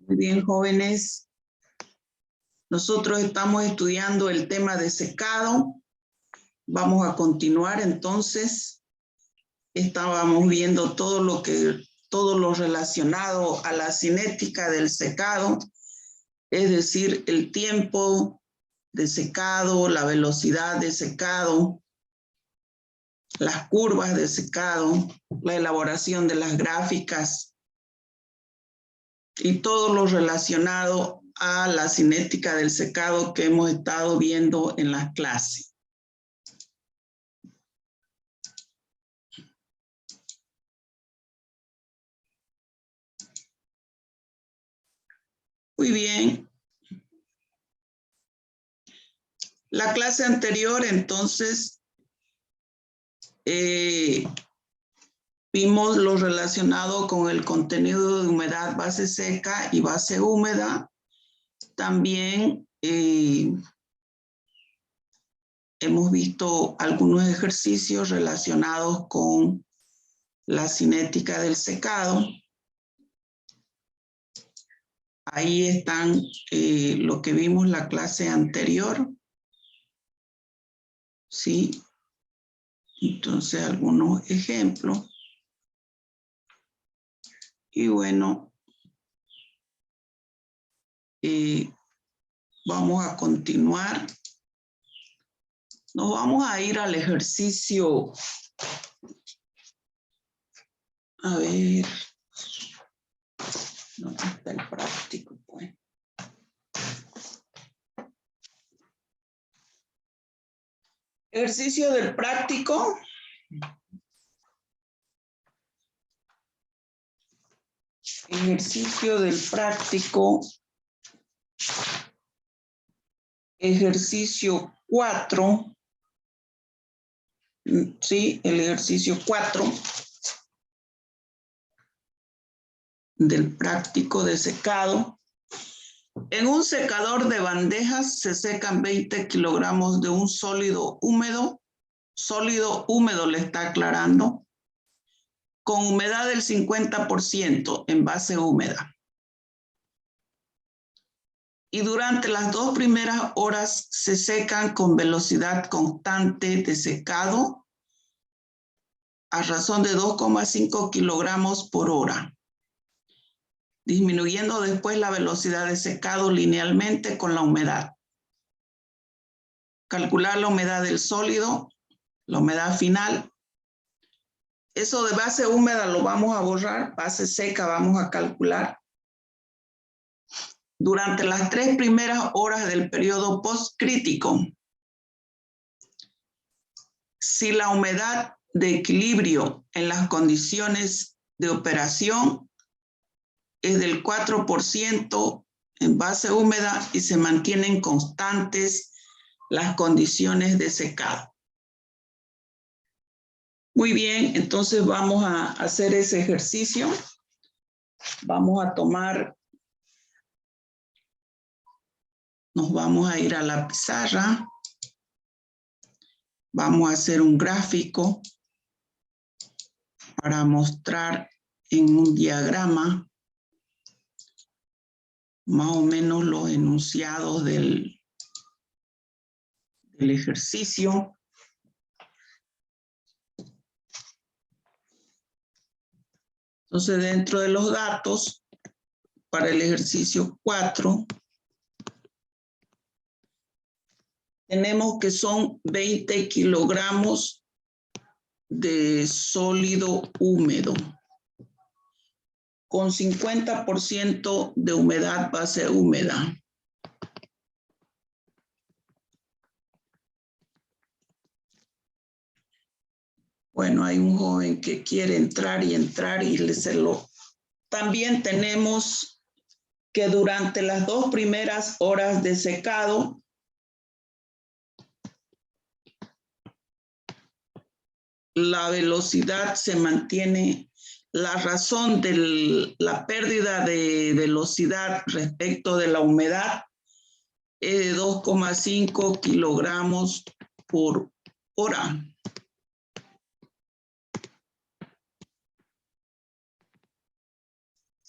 Muy bien, jóvenes. Nosotros estamos estudiando el tema de secado. Vamos a continuar entonces. Estábamos viendo todo lo relacionado a la cinética del secado, es decir, el tiempo de secado, la velocidad de secado, las curvas de secado, la elaboración de las gráficas y todo lo relacionado a la cinética del secado que hemos estado viendo en las clases. Muy bien. La clase anterior, entonces, vimos lo relacionado con el contenido de humedad base seca y base húmeda. También hemos visto algunos ejercicios relacionados con la cinética del secado. Ahí están lo que vimos la clase anterior. ¿Sí? Entonces, algunos ejemplos. Y bueno, vamos a continuar. Nos vamos a ir al ejercicio. A ver. ¿Dónde está el práctico, pues? Ejercicio del práctico. Ejercicio del práctico. Ejercicio 4. Sí, el ejercicio 4 del práctico de secado. En un secador de bandejas se secan 20 kilogramos de un sólido húmedo le está aclarando, con humedad del 50% en base húmeda. Y durante las 2 primeras horas se secan con velocidad constante de secado a razón de 2,5 kilogramos por hora, disminuyendo después la velocidad de secado linealmente con la humedad. Calcular la humedad del sólido, la humedad final. Eso de base húmeda lo vamos a borrar, base seca vamos a calcular. Durante las 3 primeras horas del periodo postcrítico, si la humedad de equilibrio en las condiciones de operación es del 4% en base húmeda y se mantienen constantes las condiciones de secado. Muy bien, entonces vamos a hacer ese ejercicio. Vamos a tomar, nos vamos a ir a la pizarra. Vamos a hacer un gráfico para mostrar en un diagrama más o menos los enunciados del ejercicio. Entonces, dentro de los datos, para el ejercicio 4, tenemos que son 20 kilogramos de sólido húmedo, con 50% de humedad base húmeda. Bueno, hay un joven que quiere entrar y se lo... También tenemos que durante las 2 primeras horas de secado, la velocidad se mantiene. La razón de la pérdida de velocidad respecto de la humedad es de 2,5 kilogramos por hora.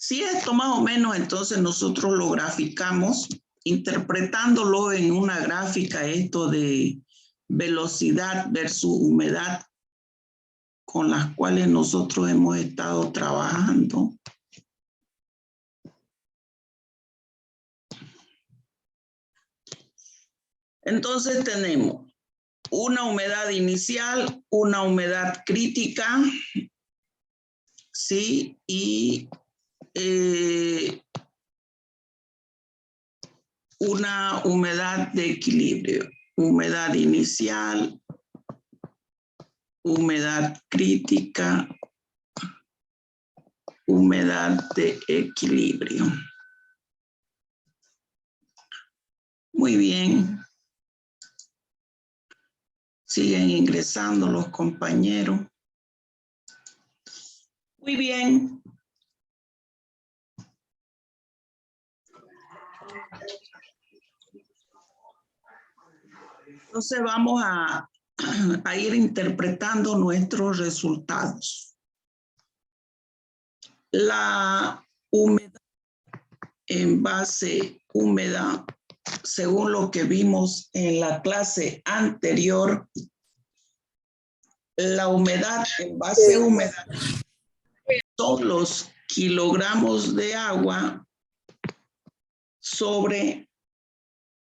Si esto más o menos, entonces nosotros lo graficamos, interpretándolo en una gráfica, esto de velocidad versus humedad, con las cuales nosotros hemos estado trabajando. Entonces tenemos una humedad inicial, una humedad crítica, ¿sí? Y una humedad de equilibrio. Humedad inicial, humedad crítica, humedad de equilibrio. Muy bien. Siguen ingresando los compañeros. Muy bien. Entonces vamos a ir interpretando nuestros resultados. La humedad en base húmeda, según lo que vimos en la clase anterior, la humedad en base húmeda son los kilogramos de agua sobre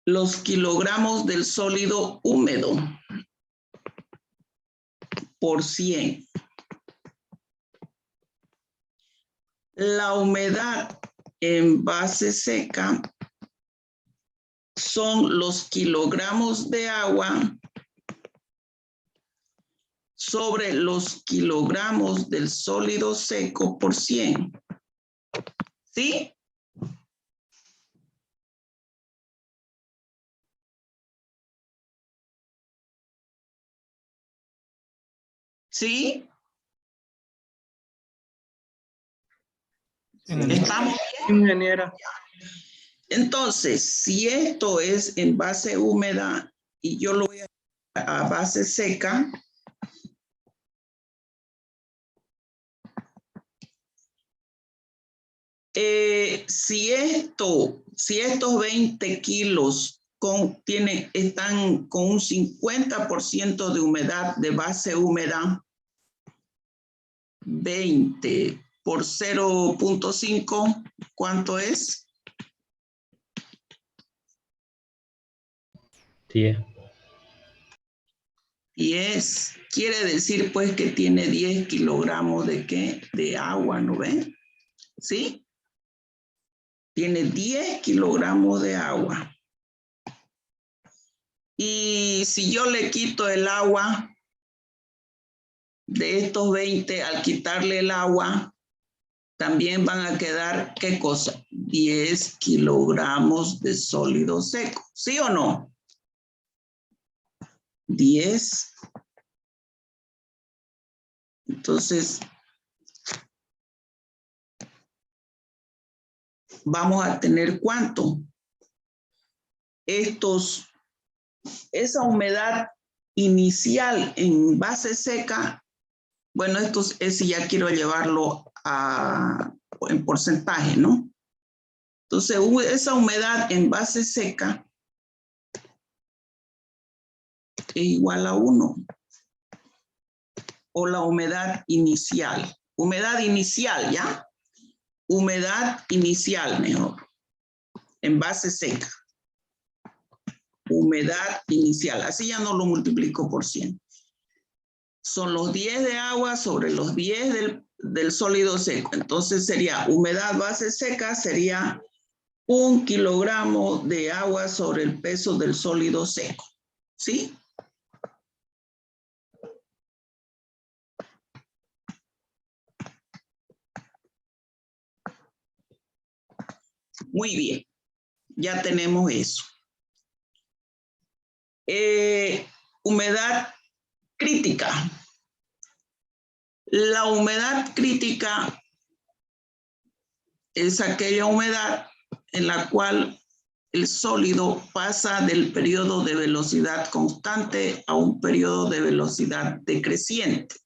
los kilogramos del sólido húmedo por 100. La humedad en base seca son los kilogramos de agua sobre los kilogramos del sólido seco por 100. ¿Sí? ¿Sí? ¿Estamos bien? Ingeniera. Entonces, si esto es en base húmeda y yo lo voy a base seca, si estos 20 kilos están con un 50% de humedad, de base húmeda, 20 por 0.5, ¿cuánto es? 10. 10. Quiere decir pues que tiene 10 kilogramos de ¿qué? De agua, ¿no ven? ¿Sí? Tiene 10 kilogramos de agua. Y si yo le quito el agua de estos 20, al quitarle el agua, también van a quedar, ¿qué cosa? 10 kilogramos de sólido seco. ¿Sí o no? 10. Entonces, vamos a tener ¿cuánto? Esa humedad inicial en base seca, bueno, esto es si ya quiero llevarlo en porcentaje, ¿no? Entonces, esa humedad en base seca es igual a 1. O la humedad inicial. Humedad inicial, ¿ya? Humedad inicial, mejor. En base seca. Humedad inicial. Así ya no lo multiplico por 100. Son los 10 de agua sobre los 10 del sólido seco. Entonces sería humedad base seca, sería 1 kilogramo de agua sobre el peso del sólido seco. ¿Sí? Muy bien. Ya tenemos eso. Humedad crítica. La humedad crítica es aquella humedad en la cual el sólido pasa del periodo de velocidad constante a un periodo de velocidad decreciente.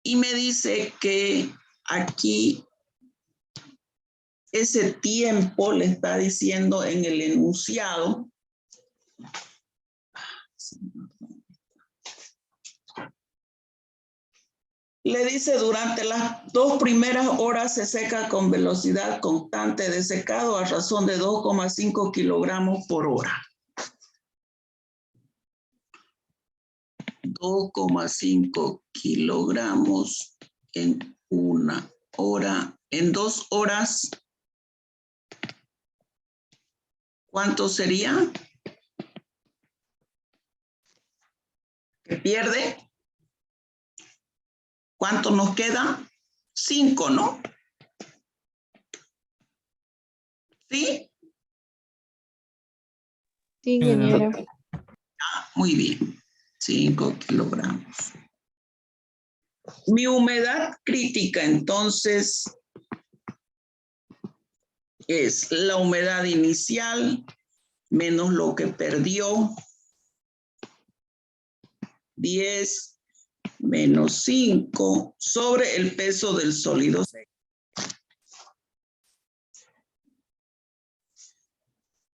Y me dice que aquí ese tiempo le está diciendo en el enunciado. Le dice, durante las 2 primeras horas se seca con velocidad constante de secado a razón de 2,5 kilogramos por hora. 2,5 kilogramos en 1 hora. En 2 horas, ¿cuánto sería? ¿Qué pierde? ¿Cuánto nos queda? 5, ¿no? ¿Sí? Sí, ingeniera. Muy bien. 5 kilogramos. Mi humedad crítica, entonces, es la humedad inicial menos lo que perdió. 10 menos 5 sobre el peso del sólido seco.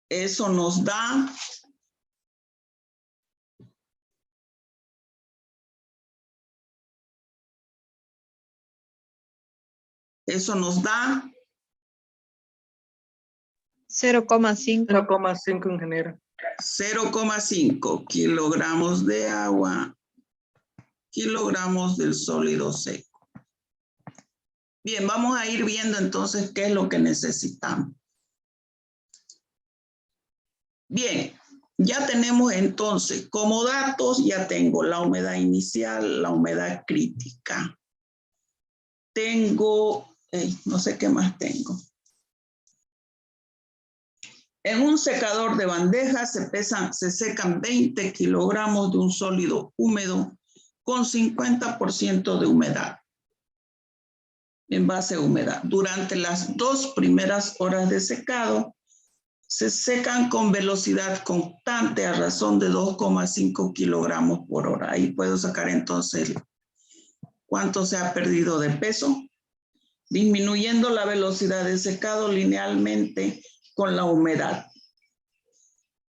Eso nos da 0,5. 0,5, ingeniero. 0,5 kilogramos de agua, kilogramos del sólido seco. Bien, vamos a ir viendo entonces qué es lo que necesitamos. Bien, ya tenemos entonces como datos, ya tengo la humedad inicial, la humedad crítica. Tengo, no sé qué más tengo. En un secador de bandeja se secan 20 kilogramos de un sólido húmedo con 50% de humedad. Envase humedad. Durante las 2 primeras horas de secado, se secan con velocidad constante a razón de 2,5 kilogramos por hora. Ahí puedo sacar entonces cuánto se ha perdido de peso, disminuyendo la velocidad de secado linealmente con la humedad.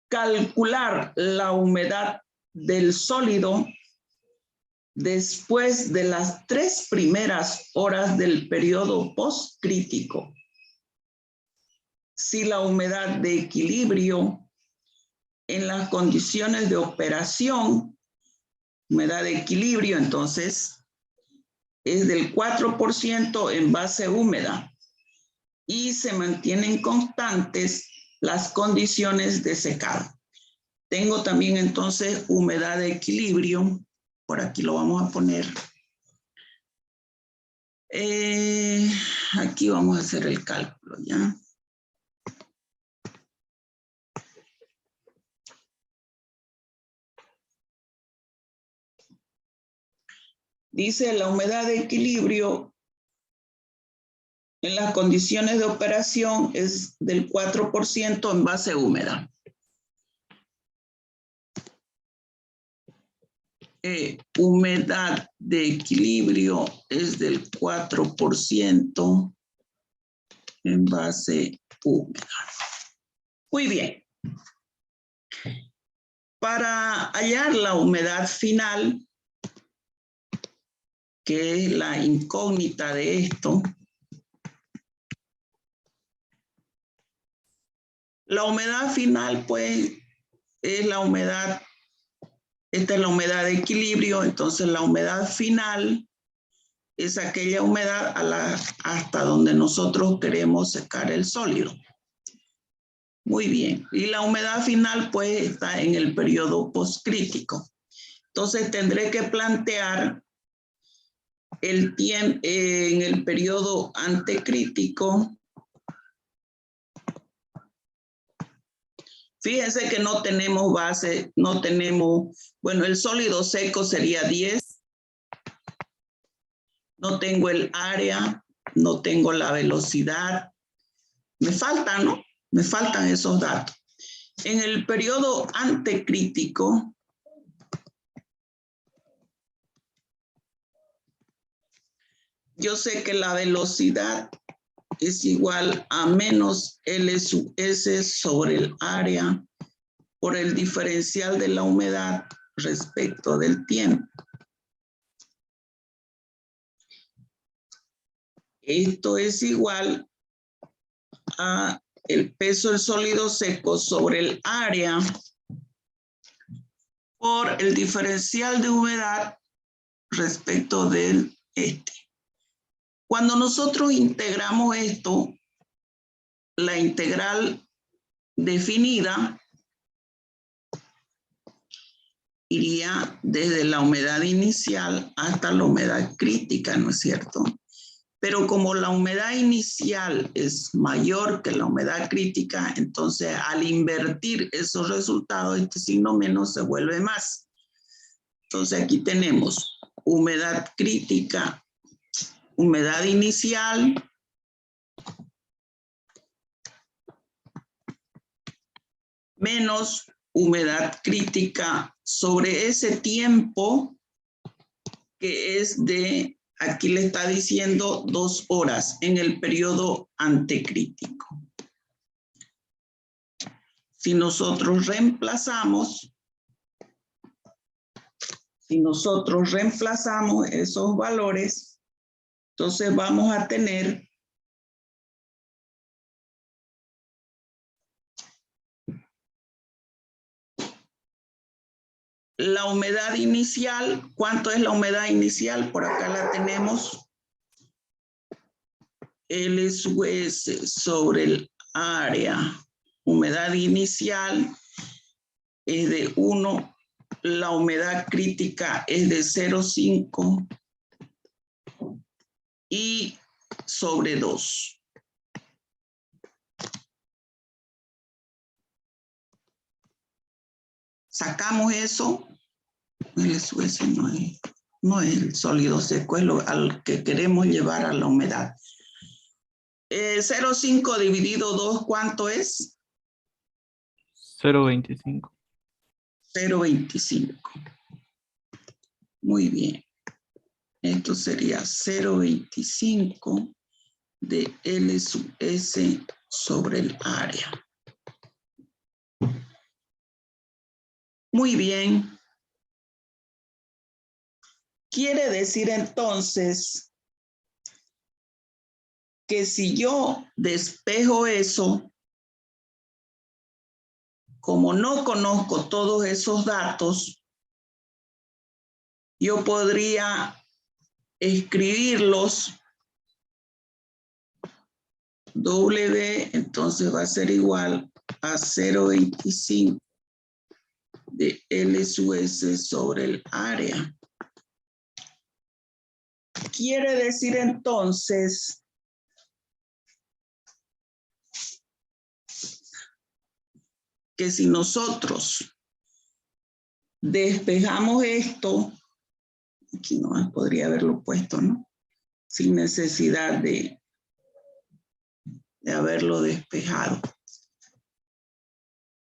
Calcular la humedad del sólido después de las 3 primeras horas del periodo postcrítico. Si la humedad de equilibrio en las condiciones de operación, humedad de equilibrio, entonces, es del 4% en base húmeda y se mantienen constantes las condiciones de secado. Tengo también entonces humedad de equilibrio, por aquí lo vamos a poner. Aquí vamos a hacer el cálculo, ¿ya? Dice la humedad de equilibrio en las condiciones de operación es del 4% en base húmeda. Humedad de equilibrio es del 4% en base húmeda. Muy bien. Para hallar la humedad final, que es la incógnita de esto, la humedad final, pues, es la humedad, esta es la humedad de equilibrio, entonces la humedad final es aquella humedad hasta donde nosotros queremos secar el sólido. Muy bien, y la humedad final, pues, está en el periodo postcrítico. Entonces tendré que plantear el tiempo en el periodo antecrítico. Fíjense que no tenemos base, no tenemos, bueno, el sólido seco sería 10. No tengo el área, no tengo la velocidad. Me faltan, ¿no? Me faltan esos datos. En el periodo antecrítico, yo sé que la velocidad es igual a menos L sub S sobre el área por el diferencial de la humedad respecto del tiempo. Esto es igual a el peso del sólido seco sobre el área por el diferencial de humedad respecto del este. Cuando nosotros integramos esto, la integral definida iría desde la humedad inicial hasta la humedad crítica, ¿no es cierto? Pero como la humedad inicial es mayor que la humedad crítica, entonces al invertir esos resultados, este signo menos se vuelve más. Entonces aquí tenemos humedad crítica, humedad inicial, menos humedad crítica sobre ese tiempo que es de, aquí le está diciendo 2 horas en el periodo antecrítico. Si nosotros reemplazamos esos valores, entonces vamos a tener la humedad inicial. ¿Cuánto es la humedad inicial? Por acá la tenemos. L sub S sobre el área. Humedad inicial es de 1. La humedad crítica es de 0,5 y sobre 2. Sacamos eso. El SUS no es el sólido seco, es al que queremos llevar a la humedad. 0,5 dividido 2, ¿cuánto es? 0,25. 0,25. Muy bien. Esto sería 0,25 de L sub S sobre el área. Muy bien. Quiere decir entonces que si yo despejo eso, como no conozco todos esos datos, yo podría escribirlos. W entonces va a ser igual a 0,25 de L sub S sobre el área. Quiere decir entonces que si nosotros despejamos esto, aquí nomás podría haberlo puesto, ¿no? Sin necesidad de haberlo despejado.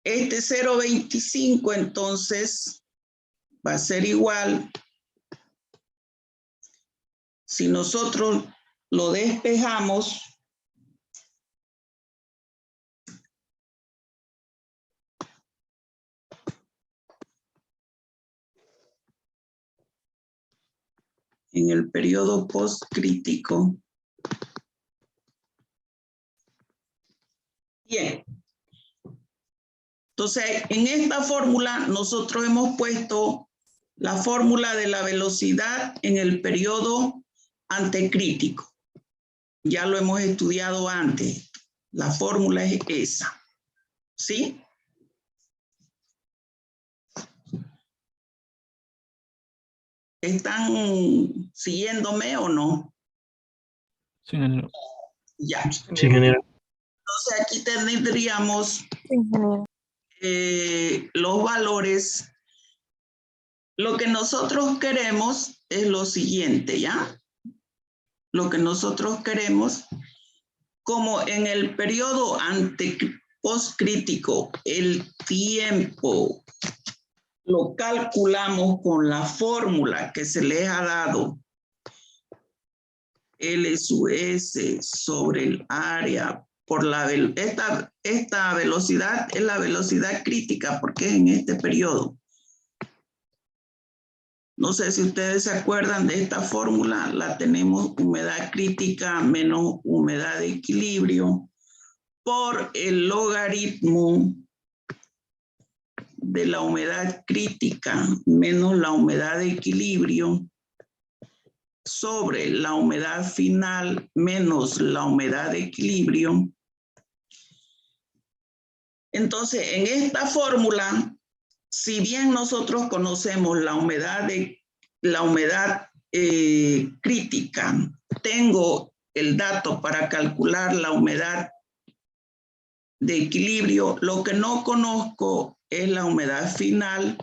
Este 0,25 entonces va a ser igual, si nosotros lo despejamos, en el periodo postcrítico. Bien. Entonces, en esta fórmula nosotros hemos puesto la fórmula de la velocidad en el periodo antecrítico. Ya lo hemos estudiado antes. La fórmula es esa. ¿Sí? ¿Están siguiéndome o no? Sí, ingeniero. Ya. Sí, ingeniero. Entonces aquí tendríamos los valores. Lo que nosotros queremos es lo siguiente, ¿ya? Lo que nosotros queremos, como en el periodo postcrítico, el tiempo lo calculamos con la fórmula que se les ha dado L sub S sobre el área por la esta velocidad es la velocidad crítica porque es en este periodo. No sé si ustedes se acuerdan de esta fórmula, la tenemos humedad crítica menos humedad de equilibrio por el logaritmo de la humedad crítica menos la humedad de equilibrio sobre la humedad final menos la humedad de equilibrio. Entonces, en esta fórmula, si bien nosotros conocemos la humedad crítica, tengo el dato para calcular la humedad de equilibrio, lo que no conozco es la humedad final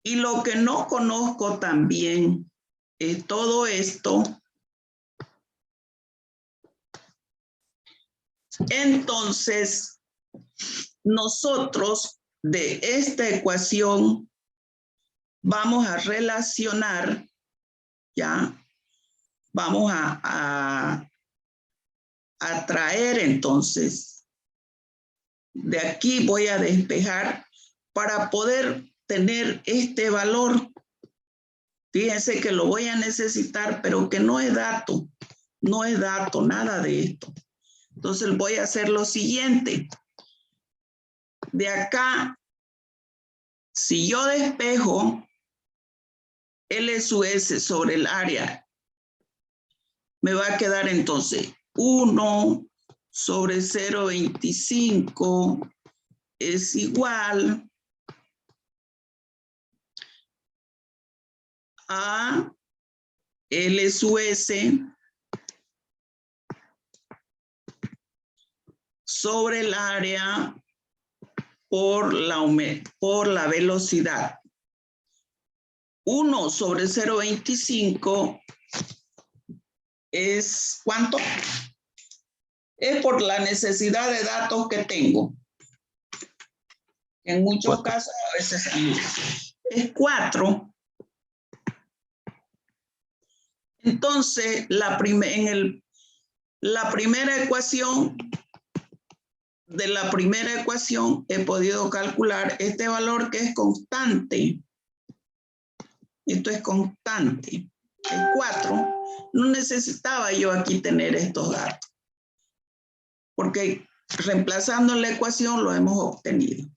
y lo que no conozco también es todo esto. Entonces, nosotros de esta ecuación vamos a relacionar, ya, vamos a traer entonces, de aquí voy a despejar para poder tener este valor. Fíjense que lo voy a necesitar, pero que no es dato, nada de esto. Entonces voy a hacer lo siguiente. De acá, si yo despejo L sub S sobre el área, me va a quedar entonces 1 sobre 0,25 es igual a L sub S sobre el área por la velocidad. 1 sobre 0,25 es ¿cuánto? Es por la necesidad de datos que tengo. En muchos casos a veces es 4. Entonces, la primera ecuación, de la primera ecuación he podido calcular este valor que es constante. Esto es constante. Es 4. No necesitaba yo aquí tener estos datos, porque reemplazando la ecuación lo hemos obtenido.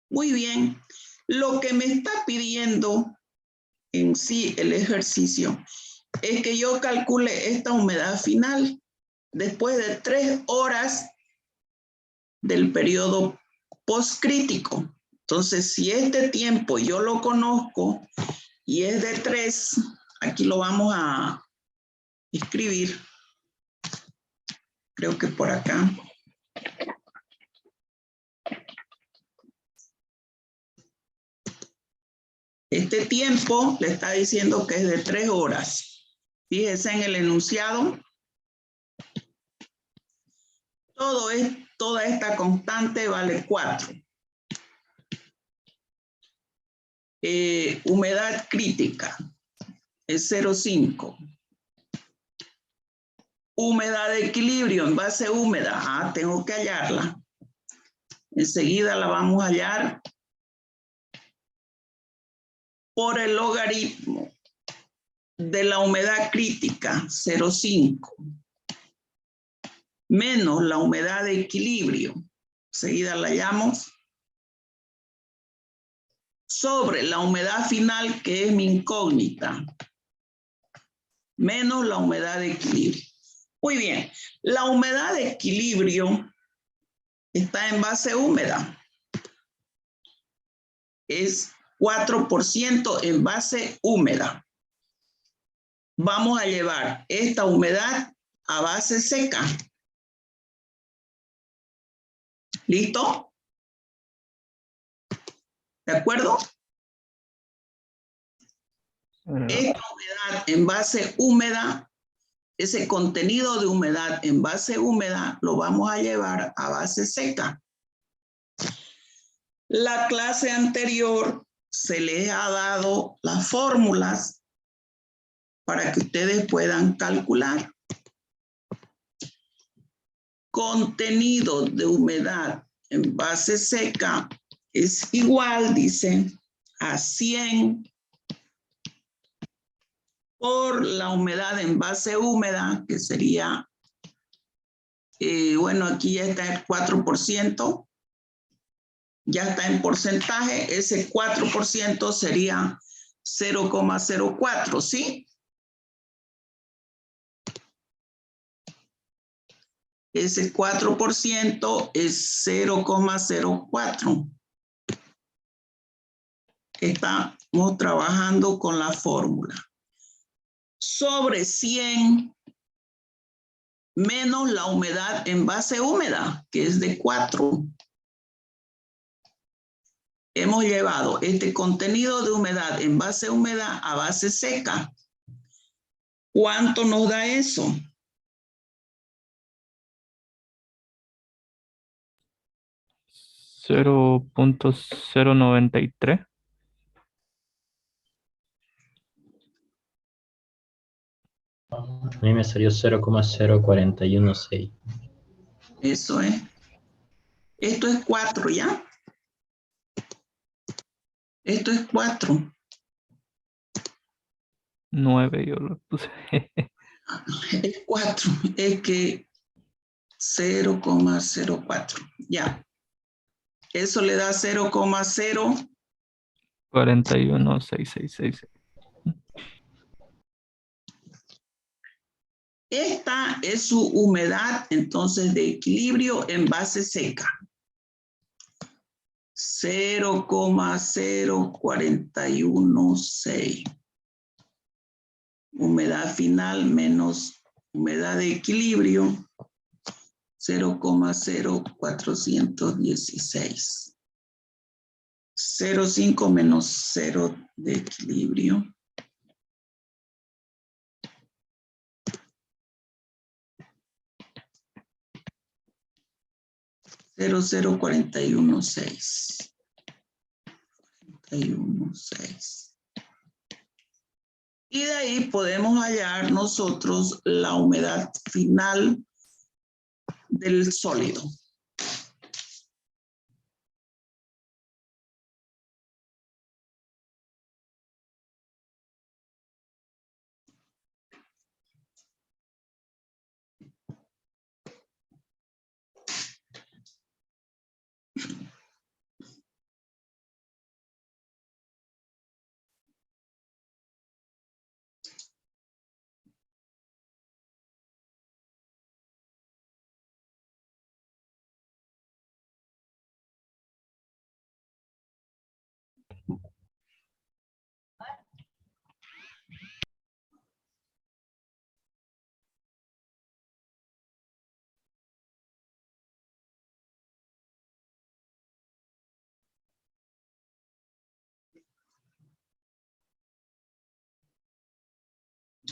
Muy bien. Lo que me está pidiendo en sí el ejercicio es que yo calcule esta humedad final después de 3 horas del periodo postcrítico. Entonces, si este tiempo yo lo conozco y es de 3, aquí lo vamos a escribir. Creo que por acá. Este tiempo le está diciendo que es de 3 horas. Fíjese en el enunciado. Toda esta constante vale 4. Humedad crítica es 0,5. Humedad de equilibrio en base húmeda. Tengo que hallarla. Enseguida la vamos a hallar. Por el logaritmo de la humedad crítica, 0,5. Menos la humedad de equilibrio. Enseguida la hallamos. Sobre la humedad final, que es mi incógnita. Menos la humedad de equilibrio. Muy bien. La humedad de equilibrio está en base húmeda. Es 4% en base húmeda. Vamos a llevar esta humedad a base seca. ¿Listo? ¿De acuerdo? Esta humedad en base húmeda, ese contenido de humedad en base húmeda, lo vamos a llevar a base seca. La clase anterior se les ha dado las fórmulas para que ustedes puedan calcular. Contenido de humedad en base seca es igual, dice, a 100 por la humedad en base húmeda, que sería, bueno, aquí ya está el 4%, ya está en porcentaje, ese 4% sería 0,04, ¿sí? Ese 4% es 0,04. Estamos trabajando con la fórmula. Sobre 100 menos la humedad en base húmeda, que es de 4. Hemos llevado este contenido de humedad en base húmeda a base seca. ¿Cuánto nos da eso? 0.093. A mí me salió 0,0416. Eso es. Esto es 4, ¿ya? Esto es 4. 9 yo lo puse. Es 4. Es que 0,04. Ya. Eso le da 0,0. 41,666. Esta es su humedad, entonces, de equilibrio en base seca. 0,0416. Humedad final menos humedad de equilibrio, 0,0416. 0,5 menos 0 de equilibrio. 0,0416. 416. Y de ahí podemos hallar nosotros la humedad final del sólido.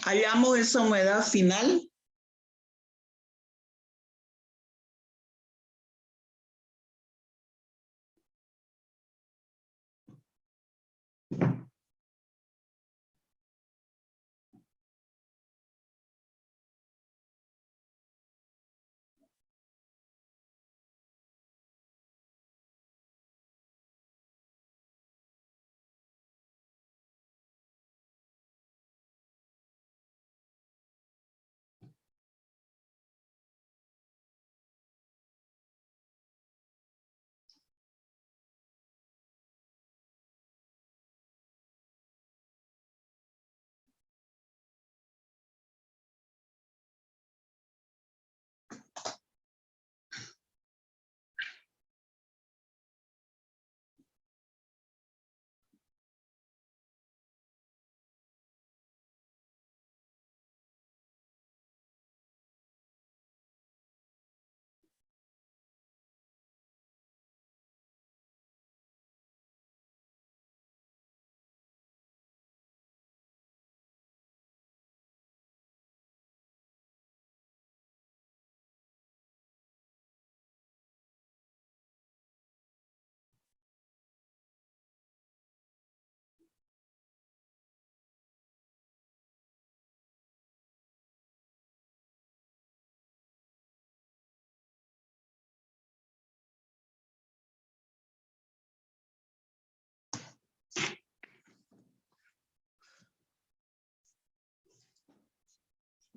Hallamos esa humedad final.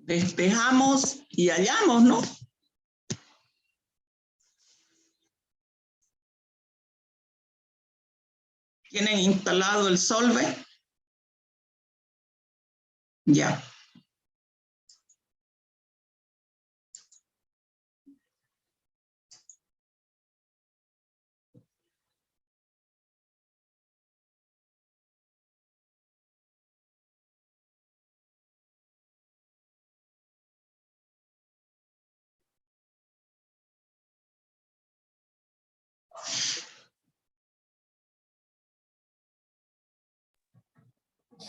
Despejamos y hallamos, ¿no? ¿Tienen instalado el Solve? Ya.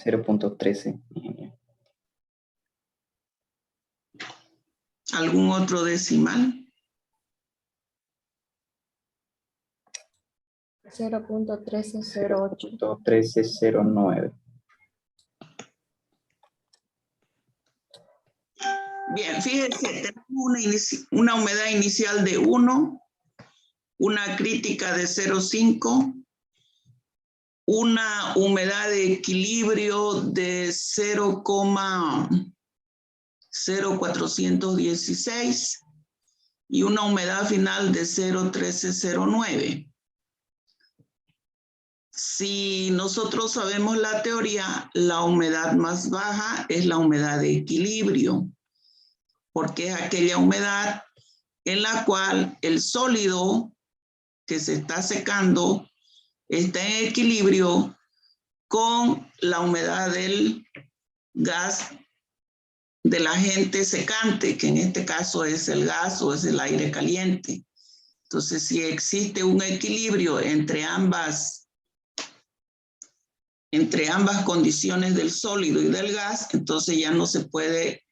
.13. ¿Algún otro decimal? 0.1308. 1309. Bien, fíjense, tenemos una humedad inicial de 1, una crítica de 0,5, una humedad de equilibrio de 0,0416 y una humedad final de 0,1309. Si nosotros sabemos la teoría, la humedad más baja es la humedad de equilibrio, porque es aquella humedad en la cual el sólido que se está secando está en equilibrio con la humedad del gas del agente secante, que en este caso es el gas o es el aire caliente. Entonces, si existe un equilibrio entre ambas condiciones del sólido y del gas, entonces ya no se puede,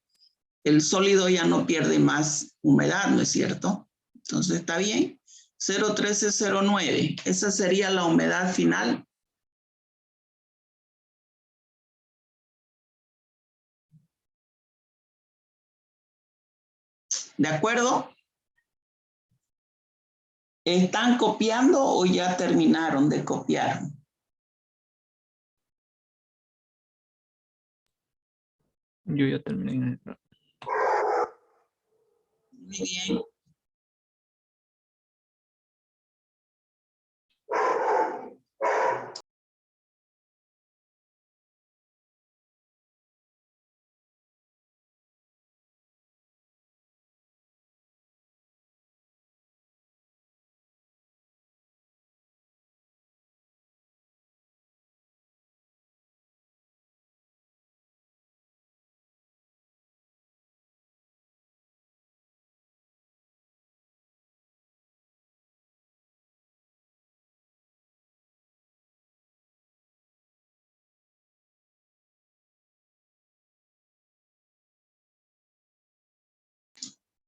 el sólido ya no pierde más humedad, ¿no es cierto? Entonces, ¿está bien? 0,1309, esa sería la humedad final. ¿De acuerdo? ¿Están copiando o ya terminaron de copiar? Yo ya terminé. Muy bien.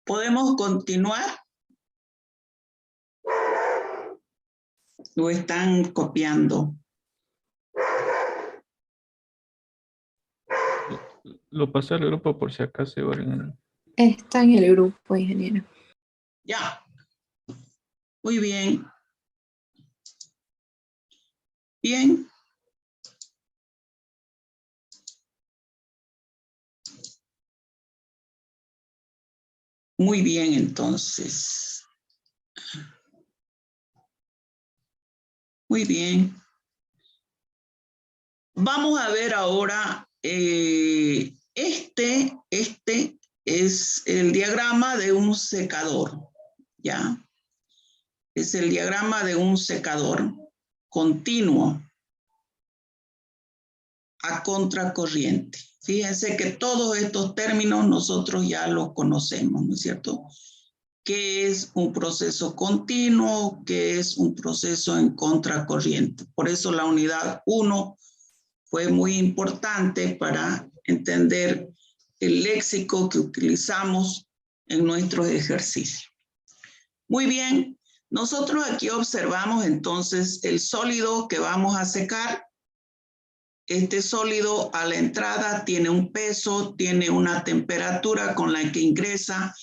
¿Podemos continuar? ¿O están copiando? Lo pasé al grupo por si acaso igual. Está en el grupo, ingeniero. Ya. Muy bien. Bien. Muy bien, entonces. Muy bien. Vamos a ver ahora, este es el diagrama de un secador, ¿ya? Es el diagrama de un secador continuo a contracorriente. Fíjense que todos estos términos nosotros ya los conocemos, ¿no es cierto? ¿Qué es un proceso continuo? ¿Qué es un proceso en contracorriente? Por eso la unidad 1 fue muy importante para entender el léxico que utilizamos en nuestros ejercicios. Muy bien, nosotros aquí observamos entonces el sólido que vamos a secar. Este sólido a la entrada tiene un peso, tiene una temperatura con la que ingresa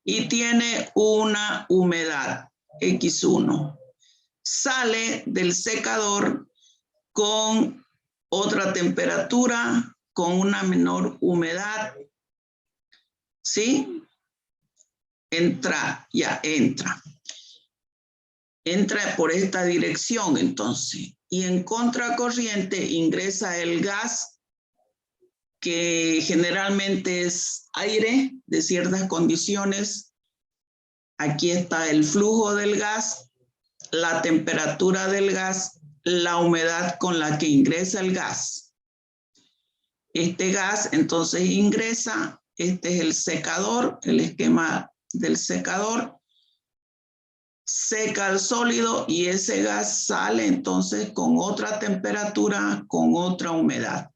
y tiene una humedad, X1. Sale del secador con otra temperatura, con una menor humedad, ¿Sí? Entra, ya entra. Entra por esta dirección entonces. Y en contracorriente ingresa el gas, que generalmente es aire de ciertas condiciones. Aquí está el flujo del gas, la temperatura del gas, la humedad con la que ingresa el gas. Este gas entonces ingresa, este es el secador, el esquema del secador, seca el sólido y ese gas sale entonces con otra temperatura, con otra humedad.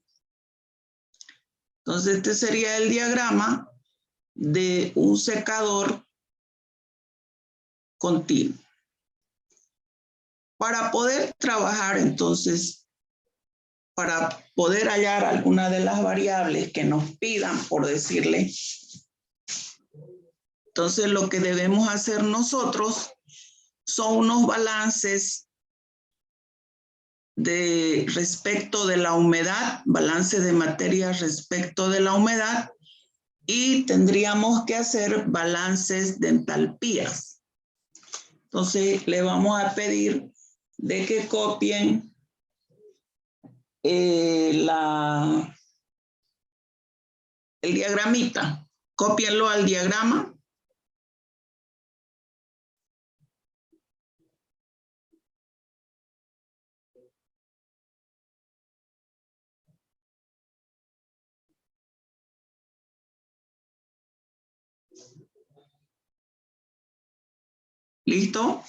Entonces este sería el diagrama de un secador continuo. Para poder trabajar entonces, para poder hallar alguna de las variables que nos pidan, por decirle, entonces lo que debemos hacer nosotros son unos balances de respecto de la humedad, balance de materia respecto de la humedad, y tendríamos que hacer balances de entalpías. Entonces le vamos a pedir de que copien el diagramita. Cópienlo al diagrama. ¿Listo?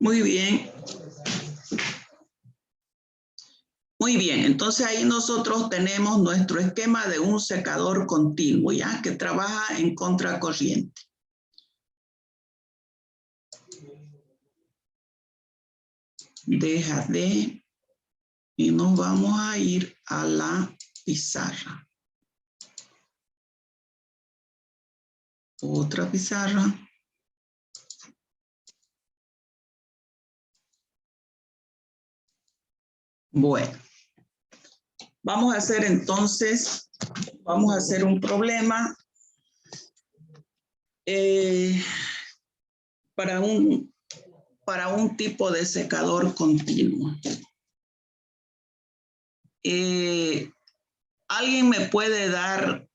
Muy bien. Muy bien, entonces ahí nosotros tenemos nuestro esquema de un secador continuo, ¿ya? Que trabaja en contracorriente. Deja de... Y nos vamos a ir a la pizarra. Otra pizarra. Bueno. Vamos a hacer entonces, vamos a hacer un problema para un tipo de secador continuo. ¿Alguien me puede dar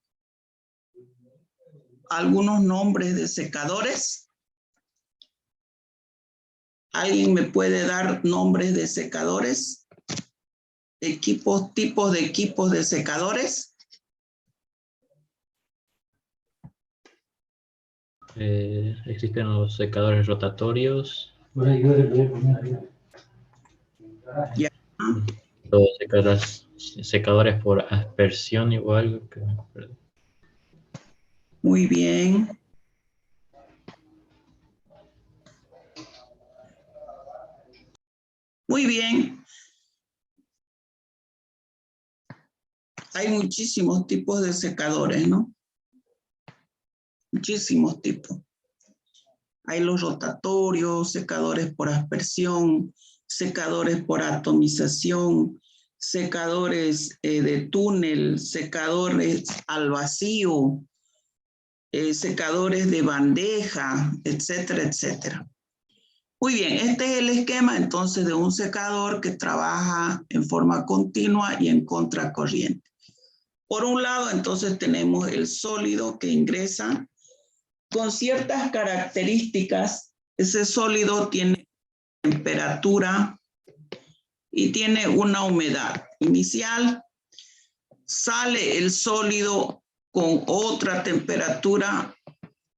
algunos nombres de secadores? ¿Alguien me puede dar nombres de secadores? Tipos de equipos de secadores. Existen los secadores rotatorios. Ya. Los secadores por aspersión igual. Muy bien. Muy bien. Hay muchísimos tipos de secadores, ¿no? Muchísimos tipos. Hay los rotatorios, secadores por aspersión, secadores por atomización, secadores de túnel, secadores al vacío, secadores de bandeja, etcétera, etcétera. Muy bien, este es el esquema entonces de un secador que trabaja en forma continua y en contracorriente. Por un lado, entonces tenemos el sólido que ingresa con ciertas características. Ese sólido tiene temperatura y tiene una humedad inicial. Sale el sólido con otra temperatura.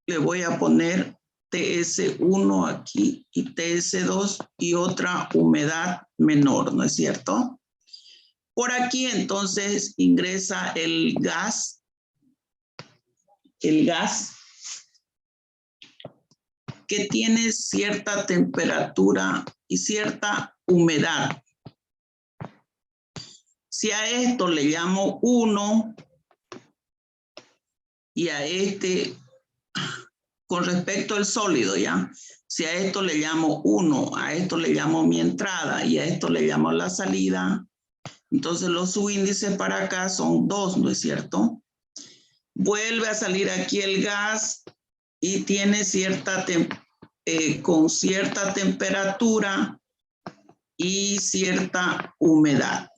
Le voy a poner TS1 aquí y TS2 y otra humedad menor, ¿no es cierto? Por aquí entonces ingresa el gas que tiene cierta temperatura y cierta humedad. Si a esto le llamo 1 y a este, con respecto al sólido, ¿ya? Si a esto le llamo 1, a esto le llamo mi entrada y a esto le llamo la salida, entonces los subíndices para acá son 2, ¿no es cierto? Vuelve a salir aquí el gas y tiene con cierta temperatura y cierta humedad.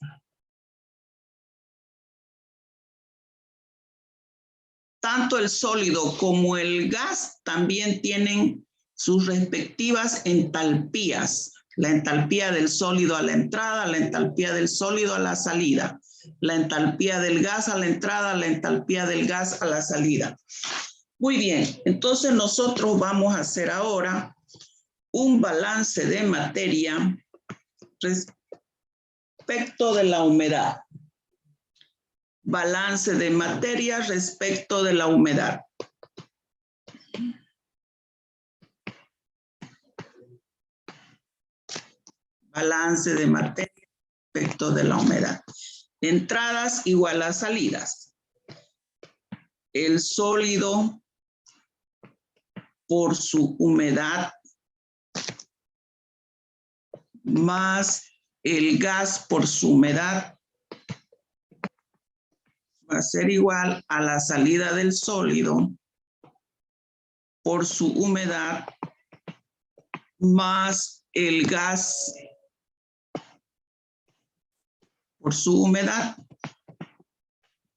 Tanto el sólido como el gas también tienen sus respectivas entalpías. La entalpía del sólido a la entrada, la entalpía del sólido a la salida, la entalpía del gas a la entrada, la entalpía del gas a la salida. Muy bien, entonces nosotros vamos a hacer ahora un balance de materia respecto de la humedad. Balance de materia respecto de la humedad. Balance de materia respecto de la humedad. Entradas igual a salidas. El sólido por su humedad más el gas por su humedad va a ser igual a la salida del sólido por su humedad más el gas por su humedad.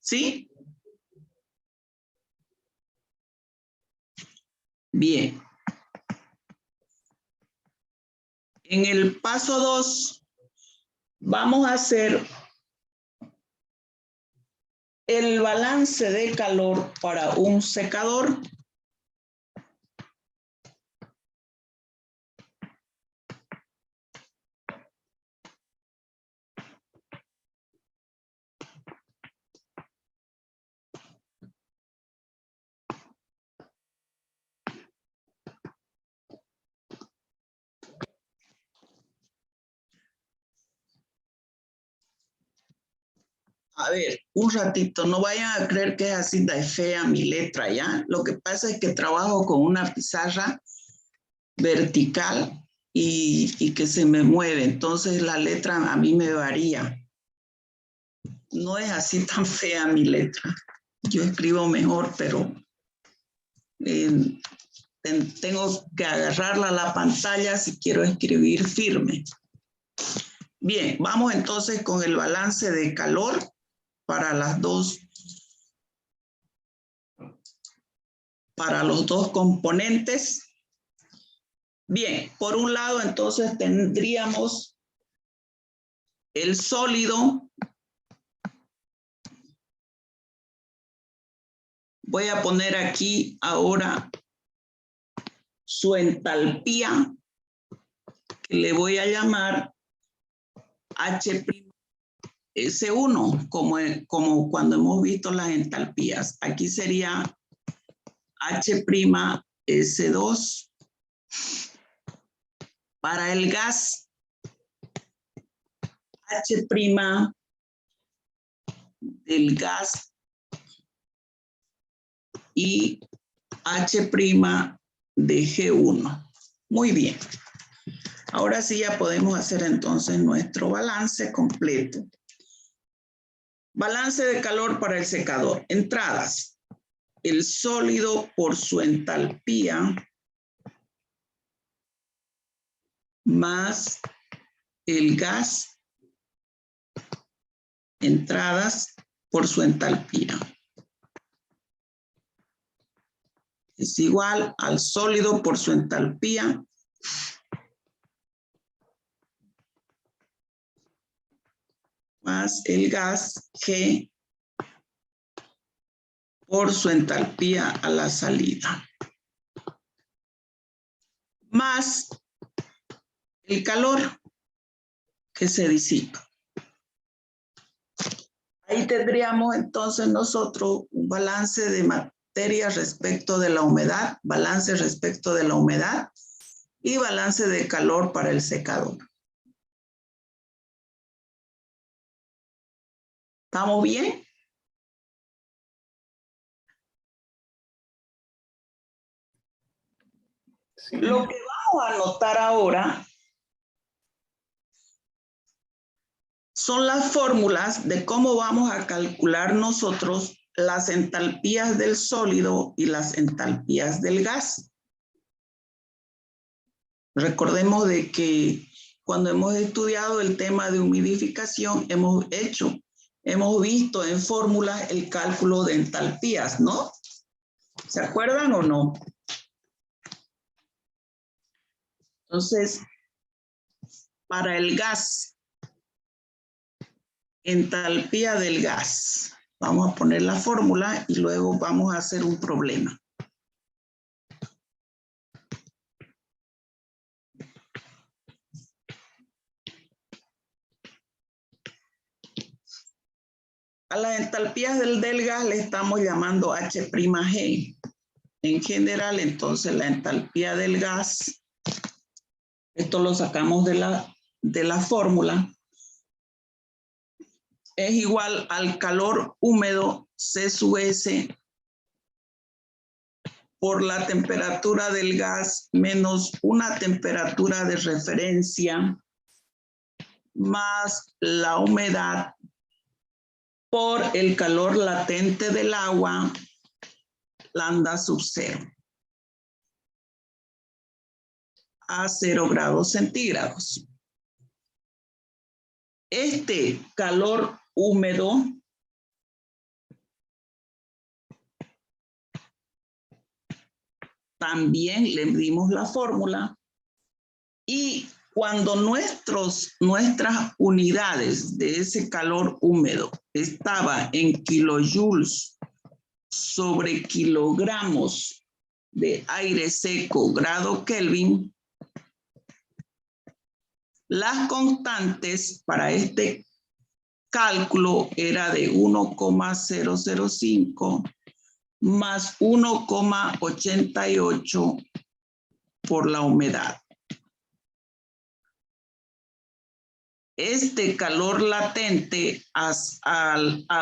¿Sí? Bien. En el paso 2 vamos a hacer el balance de calor para un secador. A ver, un ratito, no vayan a creer que es así de fea mi letra, ¿ya? Lo que pasa es que trabajo con una pizarra vertical y que se me mueve, entonces la letra a mí me varía. No es así tan fea mi letra. Yo escribo mejor, pero tengo que agarrarla a la pantalla si quiero escribir firme. Bien, vamos entonces con el balance de calor para los dos componentes. Bien, por un lado entonces tendríamos el sólido. Voy a poner aquí ahora su entalpía, que le voy a llamar H'(S1), como cuando hemos visto las entalpías. Aquí sería H'(S2). Para el gas, H' del gas y H' de G1. Muy bien. Ahora sí ya podemos hacer entonces nuestro balance completo. Balance de calor para el secador. Entradas. El sólido por su entalpía más el gas. Entradas por su entalpía. Es igual al sólido por su entalpía más el gas G por su entalpía a la salida. Más el calor que se disipa. Ahí tendríamos entonces nosotros un balance bacteria respecto de la humedad, balance respecto de la humedad y balance de calor para el secador. ¿Estamos bien? Sí. Lo que vamos a anotar ahora son las fórmulas de cómo vamos a calcular nosotros las entalpías del sólido y las entalpías del gas. Recordemos de que cuando hemos estudiado el tema de humidificación, hemos visto en fórmulas el cálculo de entalpías, ¿no? ¿Se acuerdan o no? Entonces, para el gas, entalpía del gas. Vamos a poner la fórmula y luego vamos a hacer un problema. A las entalpías del gas le estamos llamando H'(G). En general, entonces, la entalpía del gas, esto lo sacamos de la fórmula, es igual al calor húmedo C sub S por la temperatura del gas menos una temperatura de referencia más la humedad por el calor latente del agua, lambda sub 0, a 0 grados centígrados. Este calor húmedo también le dimos la fórmula y cuando nuestras unidades de ese calor húmedo estaba en kilojoules sobre kilogramos de aire seco grado Kelvin, las constantes para este cálculo era de 1,005 más 1,88 por la humedad. Este calor latente a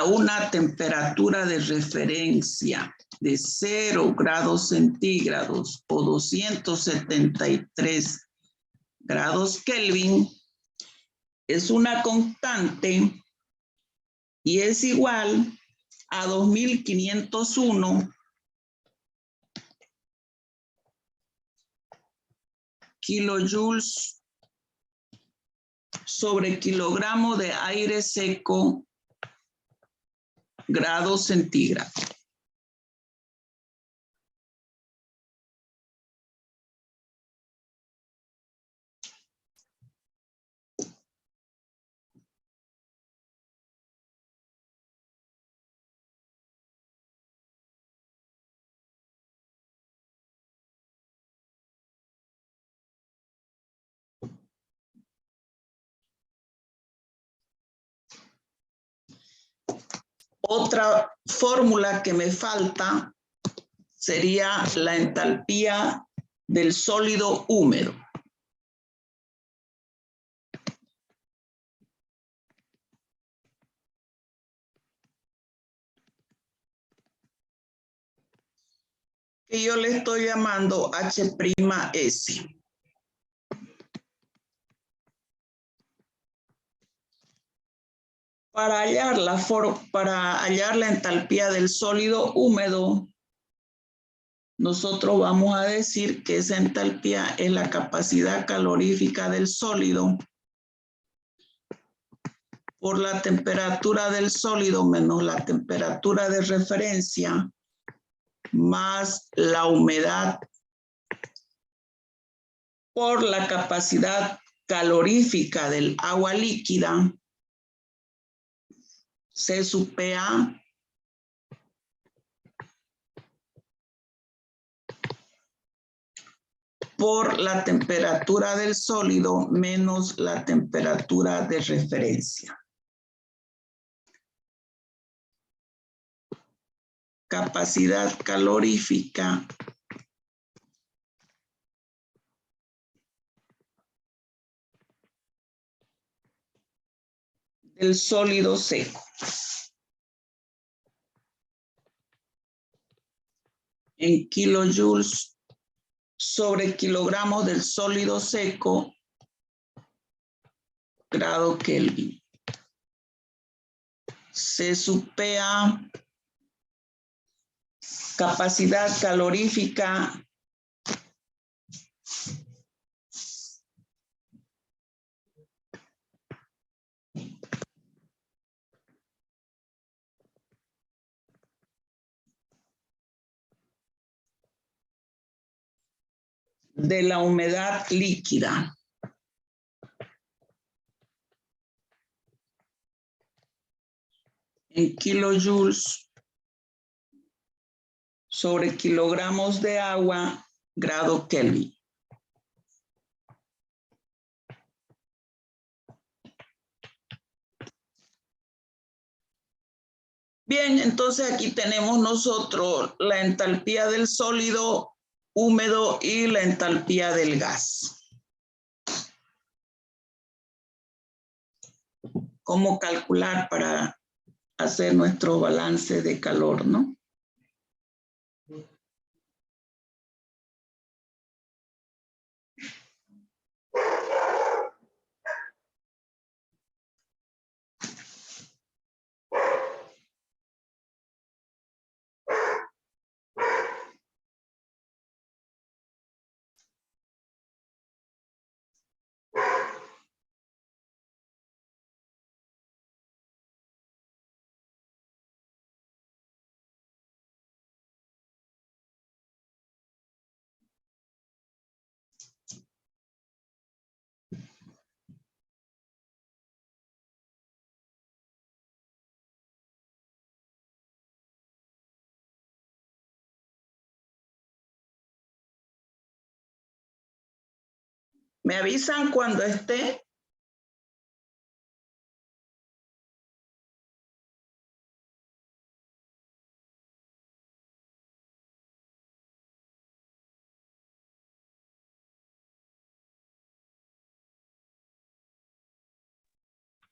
una temperatura de referencia de 0 grados centígrados o 273 grados Kelvin es una constante y es igual a 2501 kilojoules sobre kilogramo de aire seco grados centígrados. Otra fórmula que me falta sería la entalpía del sólido húmedo. Que yo le estoy llamando H'(S). Para hallar la entalpía del sólido húmedo, nosotros vamos a decir que esa entalpía es la capacidad calorífica del sólido por la temperatura del sólido menos la temperatura de referencia más la humedad por la capacidad calorífica del agua líquida C sub PA por la temperatura del sólido menos la temperatura de referencia. capacidad calorífica del sólido seco. En kilojoules sobre kilogramos del sólido seco, grado Kelvin. Se supera capacidad calorífica de la humedad líquida. En kilojoules sobre kilogramos de agua, grado Kelvin. Bien, entonces aquí tenemos nosotros la entalpía del sólido húmedo y la entalpía del gas. ¿Cómo calcular para hacer nuestro balance de calor, no? ¿Me avisan cuando esté?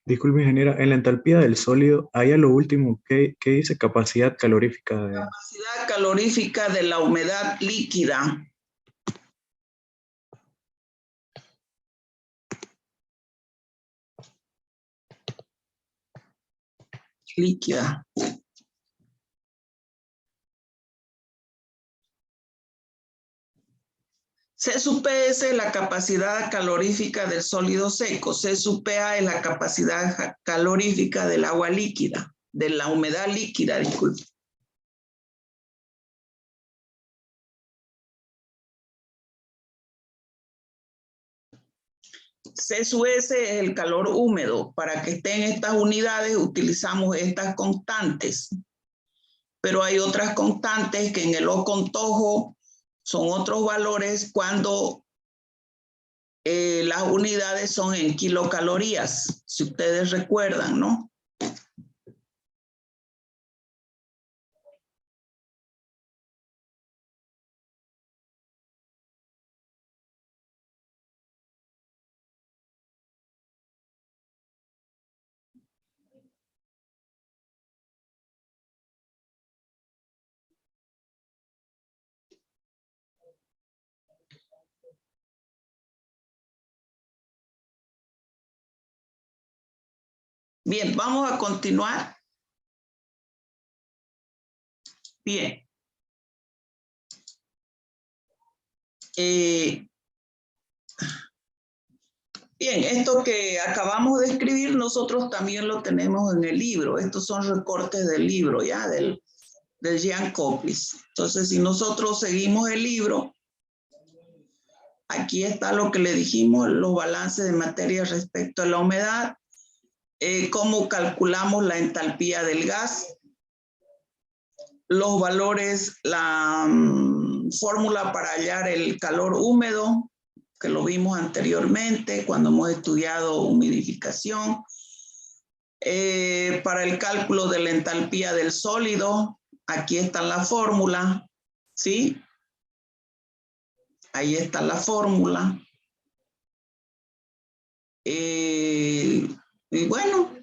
Disculpe, ingeniera, en la entalpía del sólido, ahí a lo último, ¿qué dice capacidad calorífica de... Capacidad calorífica de la humedad líquida. Líquida. C sub P es la capacidad calorífica del sólido seco. C sub PA es la capacidad calorífica del agua líquida, de la humedad líquida, disculpe. C sub S es el calor húmedo. Para que estén estas unidades utilizamos estas constantes. Pero hay otras constantes que en el Ocontojo son otros valores cuando las unidades son en kilocalorías, si ustedes recuerdan, ¿no? Bien, vamos a continuar. Bien. Bien, esto que acabamos de escribir nosotros también lo tenemos en el libro. Estos son recortes del libro, ya, del Jean Coplis. Entonces, si nosotros seguimos el libro, aquí está lo que le dijimos, los balances de materia respecto a la humedad, cómo calculamos la entalpía del gas, los valores, la fórmula para hallar el calor húmedo, que lo vimos anteriormente cuando hemos estudiado humidificación, para el cálculo de la entalpía del sólido, Aquí está la fórmula, ¿sí? Ahí está la fórmula. Y bueno,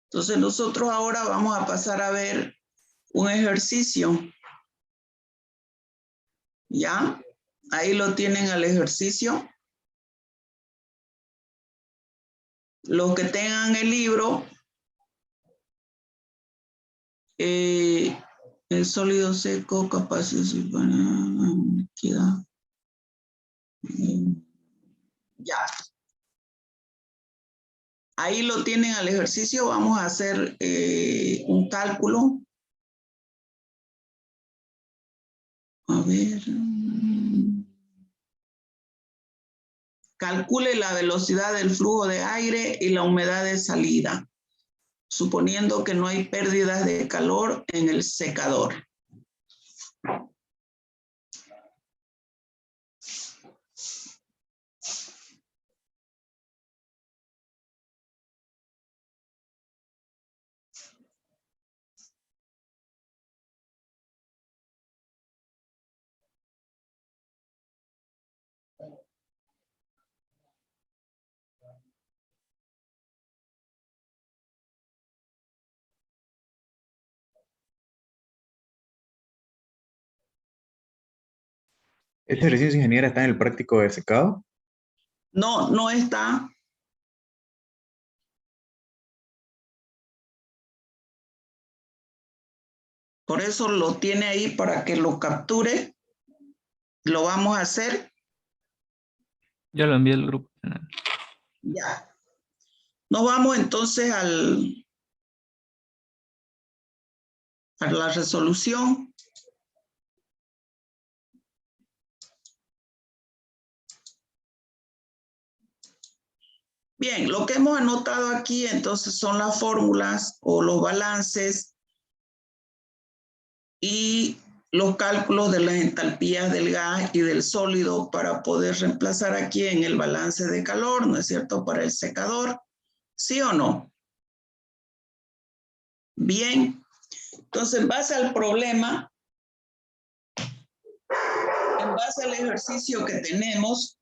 entonces nosotros ahora vamos a pasar a ver un ejercicio. ¿Ya? Ahí lo tienen al ejercicio. Los que tengan el libro, el sólido seco, capaces ya. Ahí lo tienen al ejercicio. Vamos a hacer un cálculo. A ver. Calcule la velocidad del flujo de aire y la humedad de salida, suponiendo que no hay pérdidas de calor en el secador. ¿Este ejercicio, ingeniera, está en el práctico de secado? No, no está. Por eso lo tiene ahí para que lo capture. Lo vamos a hacer. Ya lo envié al grupo. Ya. Nos vamos entonces a la resolución. Bien, lo que hemos anotado aquí entonces son las fórmulas o los balances y los cálculos de las entalpías del gas y del sólido para poder reemplazar aquí en el balance de calor, ¿no es cierto?, para el secador. ¿Sí o no? Bien. Entonces, en base al problema, en base al ejercicio que tenemos,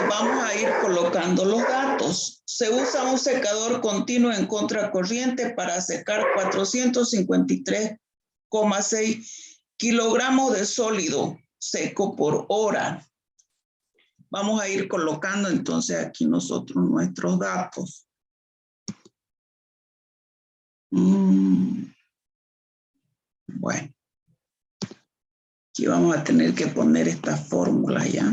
vamos a ir colocando los datos. Se usa un secador continuo en contracorriente para secar 453,6 kilogramos de sólido seco por hora. Vamos a ir colocando entonces aquí nosotros nuestros datos. Bueno, aquí vamos a tener que poner esta fórmula ya.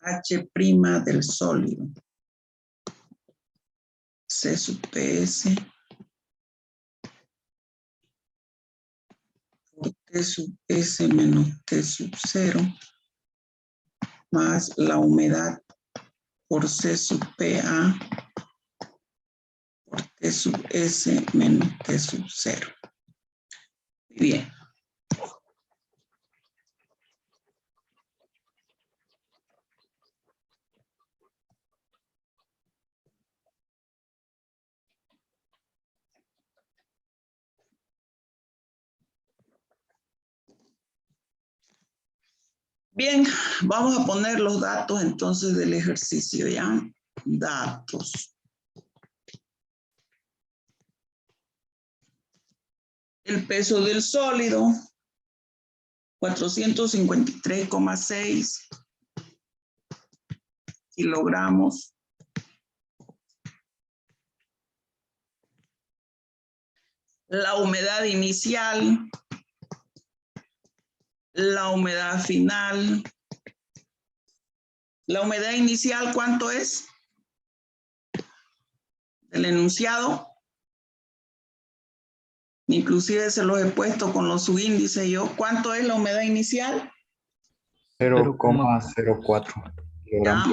H' del sólido. C sub PS. Por T sub S menos T sub 0. Más la humedad por C sub PA. Por T sub S menos T sub 0. Bien. Bien, vamos a poner los datos entonces del ejercicio, ¿ya? Datos. El peso del sólido, 453,6 kilogramos. La humedad inicial, la humedad final. La humedad inicial, ¿cuánto es? El enunciado. Inclusive se los he puesto con los subíndices yo. ¿Cuánto es la humedad inicial? 0,04 kilogramos. Ya.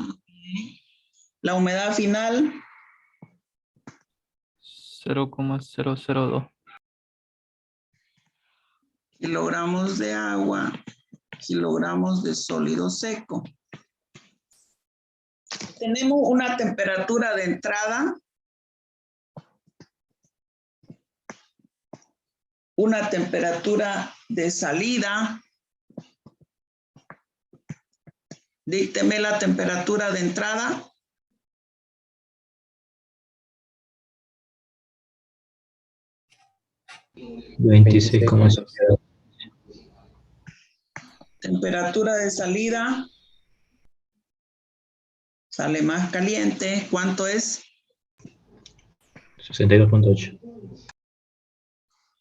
La humedad final. 0,002. Kilogramos de agua, kilogramos de sólido seco. Tenemos una temperatura de entrada, una temperatura de salida. Dícteme la temperatura de entrada. $26,7. Temperatura de salida. Sale más caliente. ¿Cuánto es? 62,8.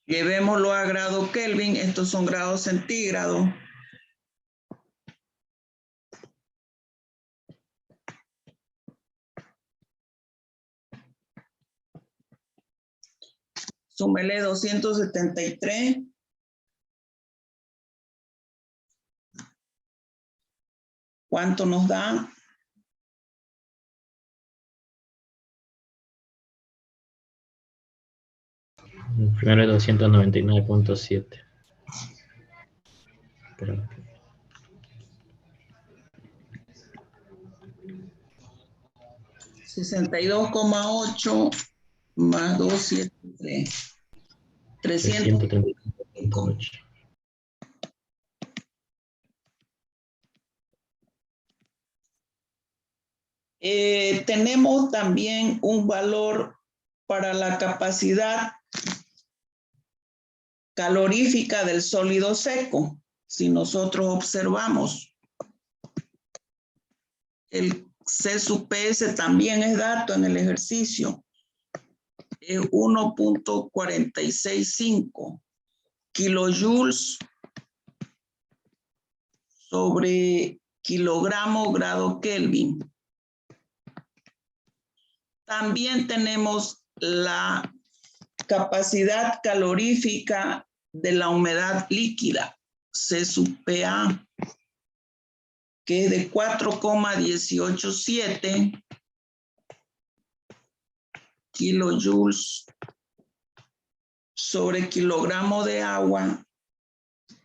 Llevémoslo a grado Kelvin. Estos son grados centígrados. Súmele 273. ¿Cuánto nos da? Primero 299,7. 62,8 más 273. 335,8. Tenemos también un valor para la capacidad calorífica del sólido seco. Si nosotros observamos, el C sub PS también es dato en el ejercicio. Es 1.465 kilojoules sobre kilogramo grado Kelvin. También tenemos la capacidad calorífica de la humedad líquida, C sub PA, que es de 4,187 kilojoules sobre kilogramo de agua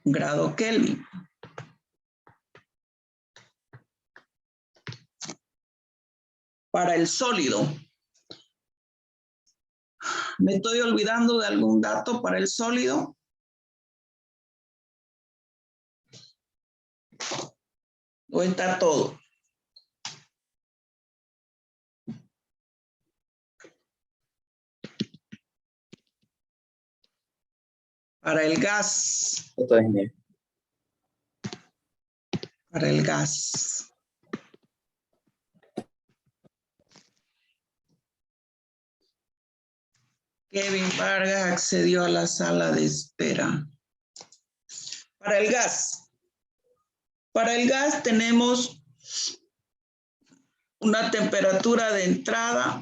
grado Kelvin. Para el sólido, ¿me estoy olvidando de algún dato para el sólido? ¿O está todo? Para el gas. Esto es bien. Para el gas. Kevin Vargas accedió a la sala de espera. Para el gas. Para el gas tenemos una temperatura de entrada,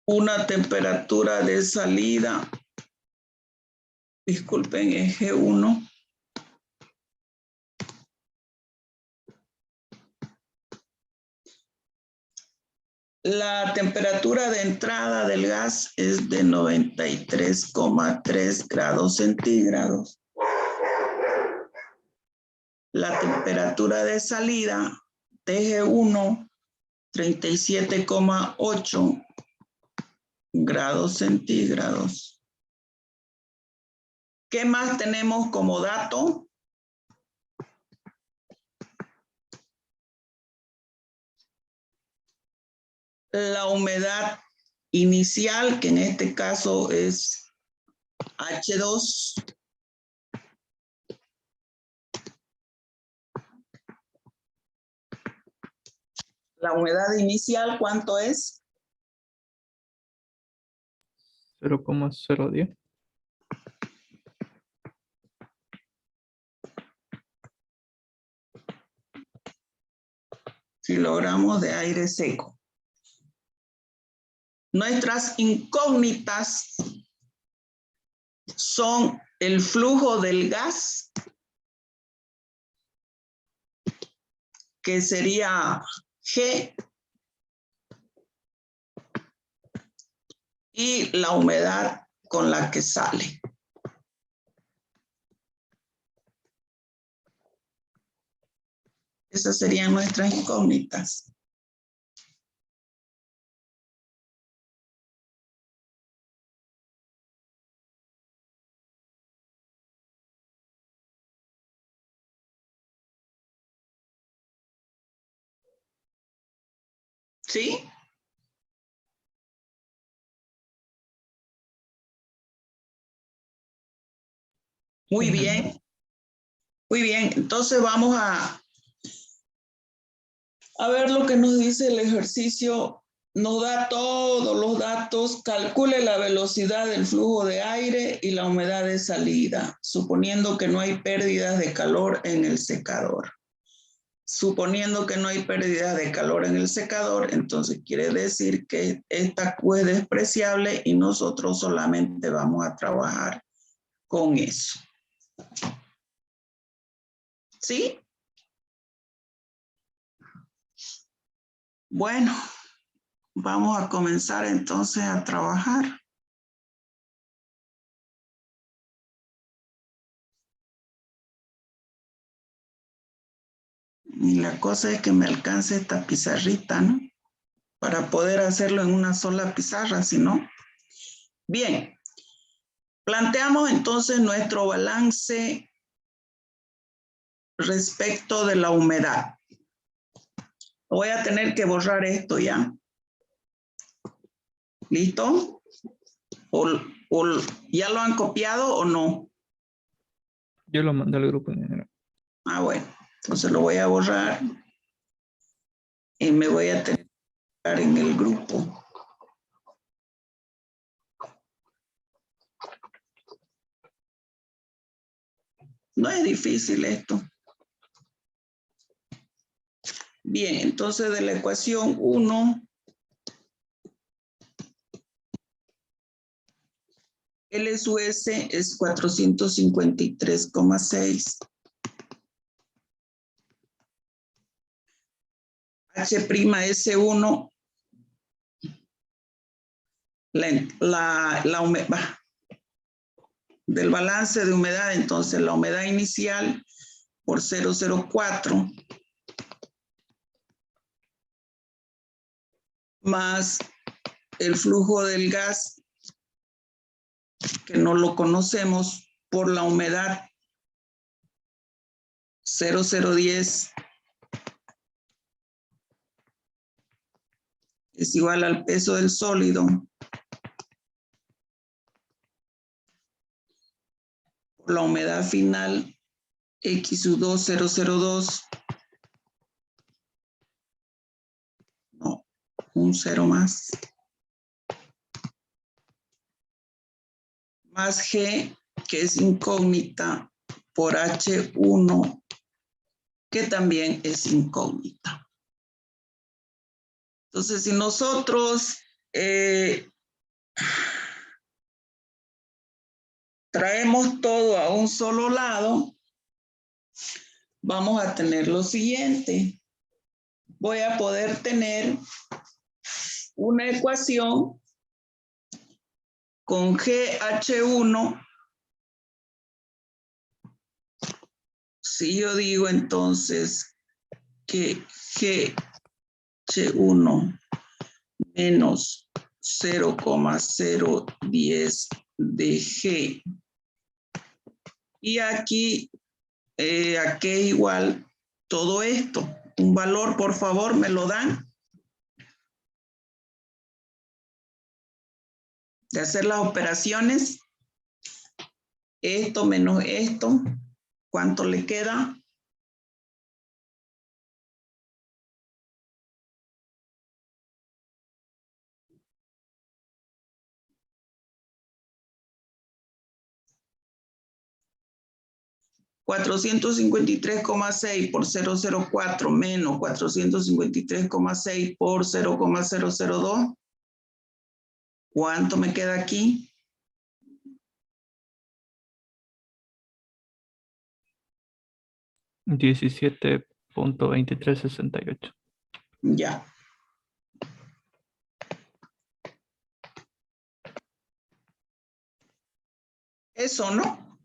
una temperatura de salida. Disculpen, es G1. La temperatura de entrada del gas es de 93,3 grados centígrados. La temperatura de salida TG1, 37,8 grados centígrados. ¿Qué más tenemos como dato? La humedad inicial, que en este caso es H2. La humedad inicial, ¿cuánto es? 0,010. Kilogramos de aire seco. Nuestras incógnitas son el flujo del gas, que sería G, y la humedad con la que sale. Esas serían nuestras incógnitas. ¿Sí? Muy bien. Muy bien. Entonces vamos a ver lo que nos dice el ejercicio. Nos da todos los datos. Calcule la velocidad del flujo de aire y la humedad de salida, suponiendo que no hay pérdidas de calor en el secador. Suponiendo que no hay pérdida de calor en el secador, entonces quiere decir que esta Q es despreciable y nosotros solamente vamos a trabajar con eso. ¿Sí? Bueno, vamos a comenzar entonces a trabajar. Y la cosa es que me alcance esta pizarrita, ¿no? Para poder hacerlo en una sola pizarra, si no. Bien. Planteamos entonces nuestro balance respecto de la humedad. Voy a tener que borrar esto ya. ¿Listo? ¿O ya lo han copiado o no? Yo lo mandé al grupo, ingeniero. Ah, bueno. Entonces lo voy a borrar. Y me voy a tener que estar en el grupo. No es difícil esto. Bien, entonces de la ecuación 1, LSUS es 453,6. H'S1, la humedad, del balance de humedad, entonces la humedad inicial por 0,04 más el flujo del gas, que no lo conocemos, por la humedad 0,010 es igual al peso del sólido por la humedad final XU2 002. No, un cero más. Más G, que es incógnita, por H1, que también es incógnita. Entonces, si nosotros traemos todo a un solo lado, vamos a tener lo siguiente. Voy a poder tener una ecuación con GH1. Si yo digo entonces que GH1 menos 0,010 de G. Y aquí, ¿a qué igual todo esto? Un valor, por favor, ¿me lo dan? De hacer las operaciones. Esto menos esto, ¿cuánto le queda? $453,6 por 0,04 menos 453,6 por 0,002. ¿Cuánto me queda aquí? $17.2368. Ya. Eso, ¿no?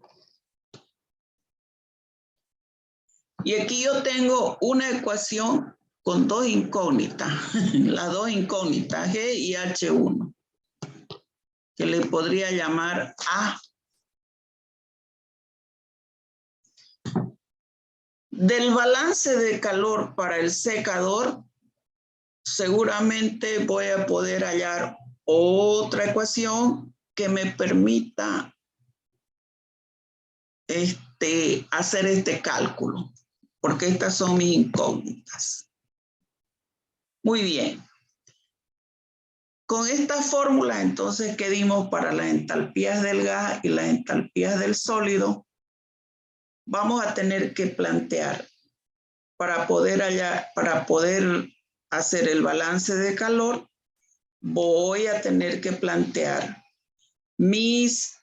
Y aquí yo tengo una ecuación con dos incógnitas, las dos incógnitas, G y H1, que le podría llamar A. Del balance de calor para el secador, seguramente voy a poder hallar otra ecuación que me permita hacer este cálculo, porque estas son mis incógnitas. Muy bien. Con esta fórmula, entonces, que dimos para las entalpías del gas y las entalpías del sólido, vamos a tener que plantear para poder hacer el balance de calor, voy a tener que plantear mis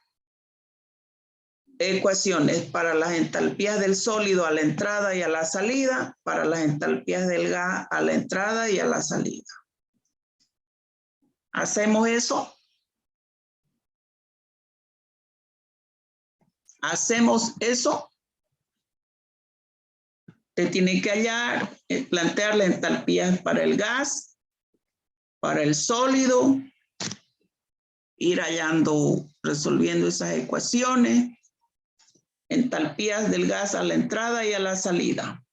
ecuaciones para las entalpías del sólido a la entrada y a la salida, para las entalpías del gas a la entrada y a la salida. ¿Hacemos eso? ¿Hacemos eso? Te tiene que hallar, plantear las entalpías para el gas, para el sólido, ir hallando, resolviendo esas ecuaciones, entalpías del gas a la entrada y a la salida.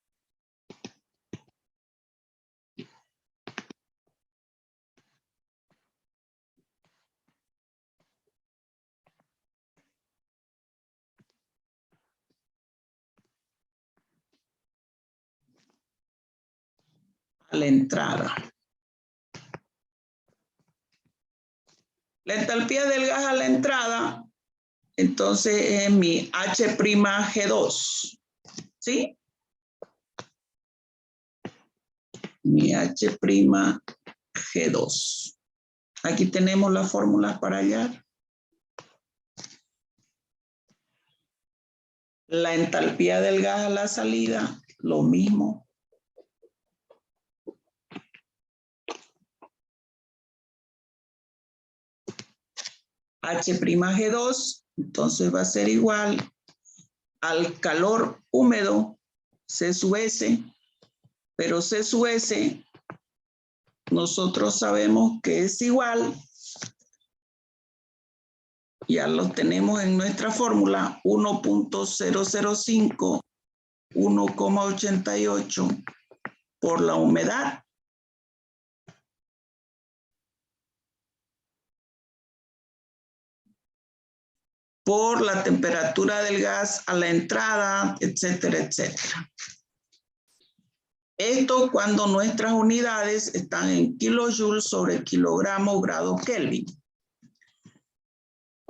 A la entrada. La entalpía del gas a la entrada, entonces es mi H'(G2), ¿sí? Mi H'(G2). Aquí tenemos las fórmulas para hallar. La entalpía del gas a la salida, lo mismo. H'(G2), entonces va a ser igual al calor húmedo, C(S), pero C(S) nosotros sabemos que es igual, ya lo tenemos en nuestra fórmula, 1.005, 1,88 por la humedad. Por la temperatura del gas a la entrada, etcétera, etcétera. Esto cuando nuestras unidades están en kilojoules sobre kilogramo grado Kelvin.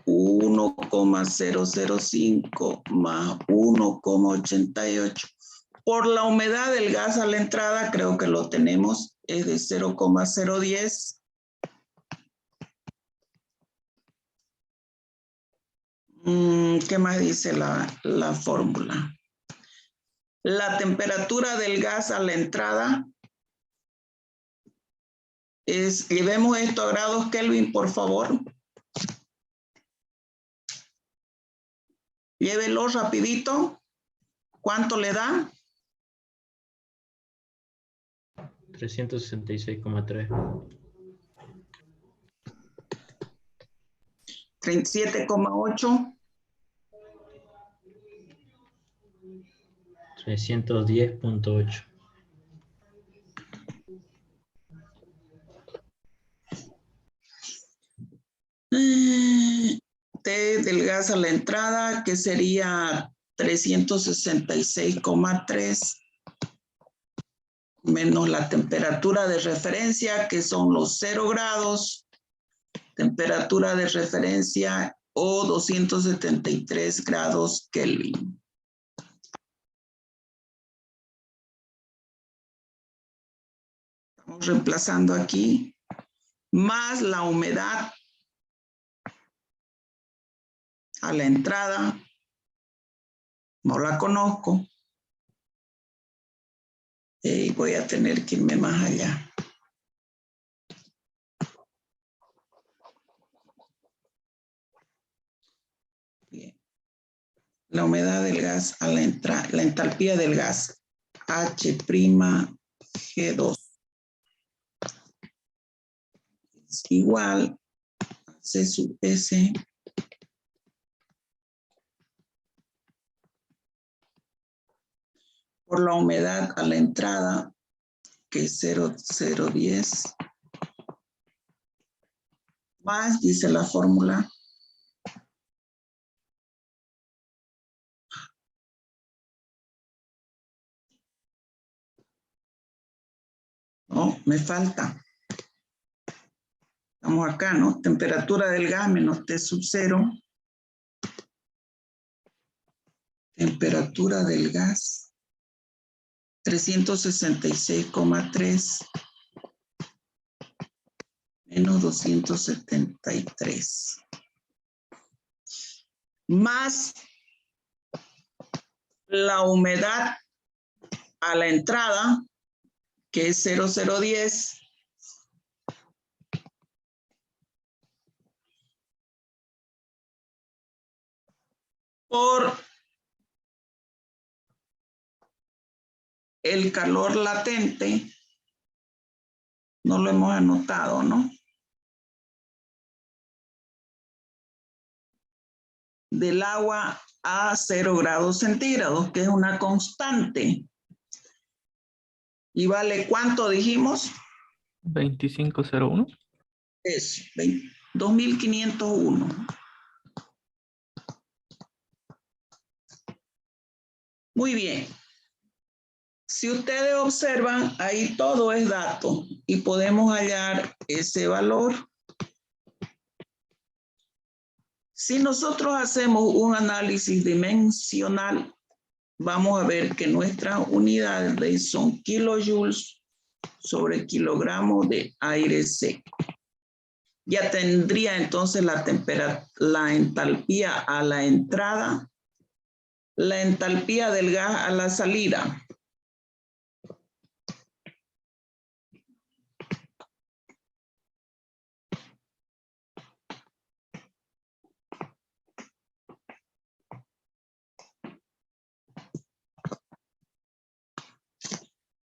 1,005 más 1,88. Por la humedad del gas a la entrada, creo que lo tenemos, es de 0,010. ¿Qué más dice la fórmula? La temperatura del gas a la entrada es, llevemos esto a grados Kelvin, por favor. Llévelo rapidito. ¿Cuánto le da? 366,3. 37,8. 310,8. T del gas a la entrada, que sería 366,3 menos la temperatura de referencia, que son los 0 grados, temperatura de referencia o 273 grados Kelvin. Estamos reemplazando aquí, más la humedad a la entrada, no la conozco, y voy a tener que irme más allá. Bien. la humedad del gas a la entrada, la entalpía del gas, H'(G2) es igual a C sub S por la humedad a la entrada, que es 0,010, más, dice la fórmula, no, me falta. Estamos acá, ¿no? Temperatura del gas menos T sub 0. Temperatura del gas 366,3 menos 273. Más la humedad a la entrada, que es 0,010. Por el calor latente, no lo hemos anotado, ¿no? Del agua a 0 grados centígrados, que es una constante. ¿Y vale cuánto dijimos? 2501. Es 2501. Muy bien. Si ustedes observan, ahí todo es dato y podemos hallar ese valor. Si nosotros hacemos un análisis dimensional, vamos a ver que nuestras unidades son kilojoules sobre kilogramo de aire seco. Ya tendría entonces la entalpía a la entrada, la entalpía del gas a la salida.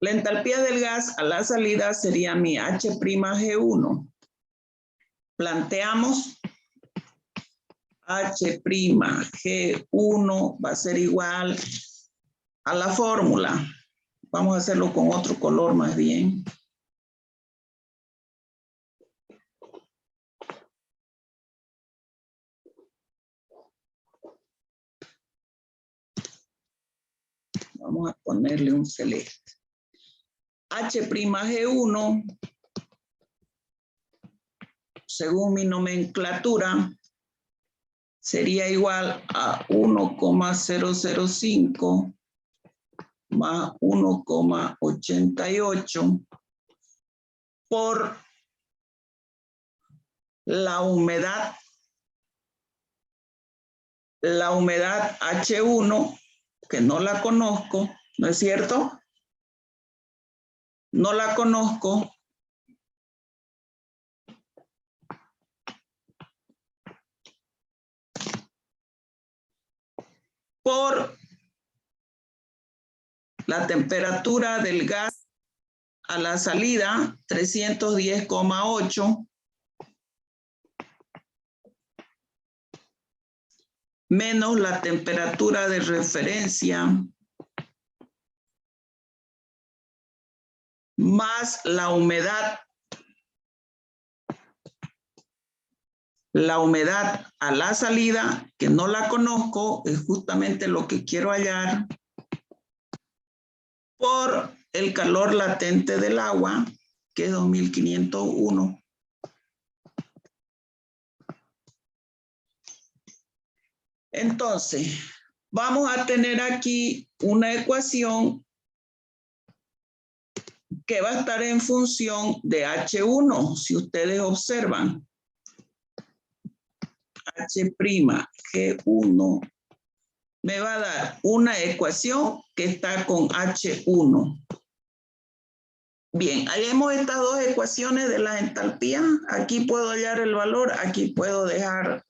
La entalpía del gas a la salida sería mi H'(G1). Planteamos H'(G1) va a ser igual a la fórmula. Vamos a hacerlo con otro color más bien. Vamos a ponerle un celeste. H'(G1), según mi nomenclatura, sería igual a 1,005 más 1,88 por la humedad H1, que no la conozco, ¿no es cierto? No la conozco. Por la temperatura del gas a la salida, 310,8, menos la temperatura de referencia, más la humedad a la salida, que no la conozco, es justamente lo que quiero hallar, por el calor latente del agua, que es 2501. Entonces, vamos a tener aquí una ecuación que va a estar en función de H1, si ustedes observan. H'(G1) me va a dar una ecuación que está con H1. Bien, hallemos estas dos ecuaciones de la entalpía. Aquí puedo hallar el valor, aquí puedo hallar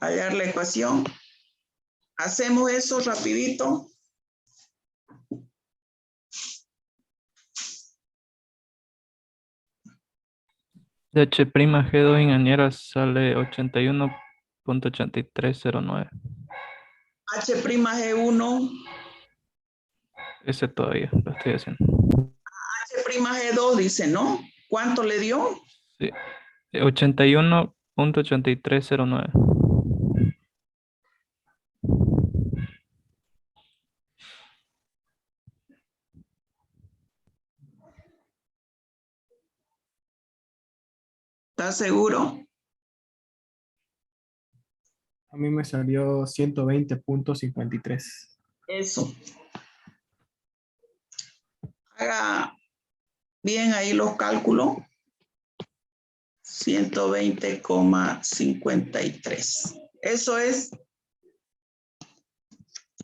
la ecuación. Hacemos eso rapidito. De H'G2 ingeniera sale 81.8309. H''G1, Ese todavía lo estoy haciendo. H''G2 dice, ¿no? ¿Cuánto le dio? Sí. 81.8309. ¿Estás seguro? A mí me salió 120.53. Eso. Haga bien ahí los cálculos. 120,53. Eso es.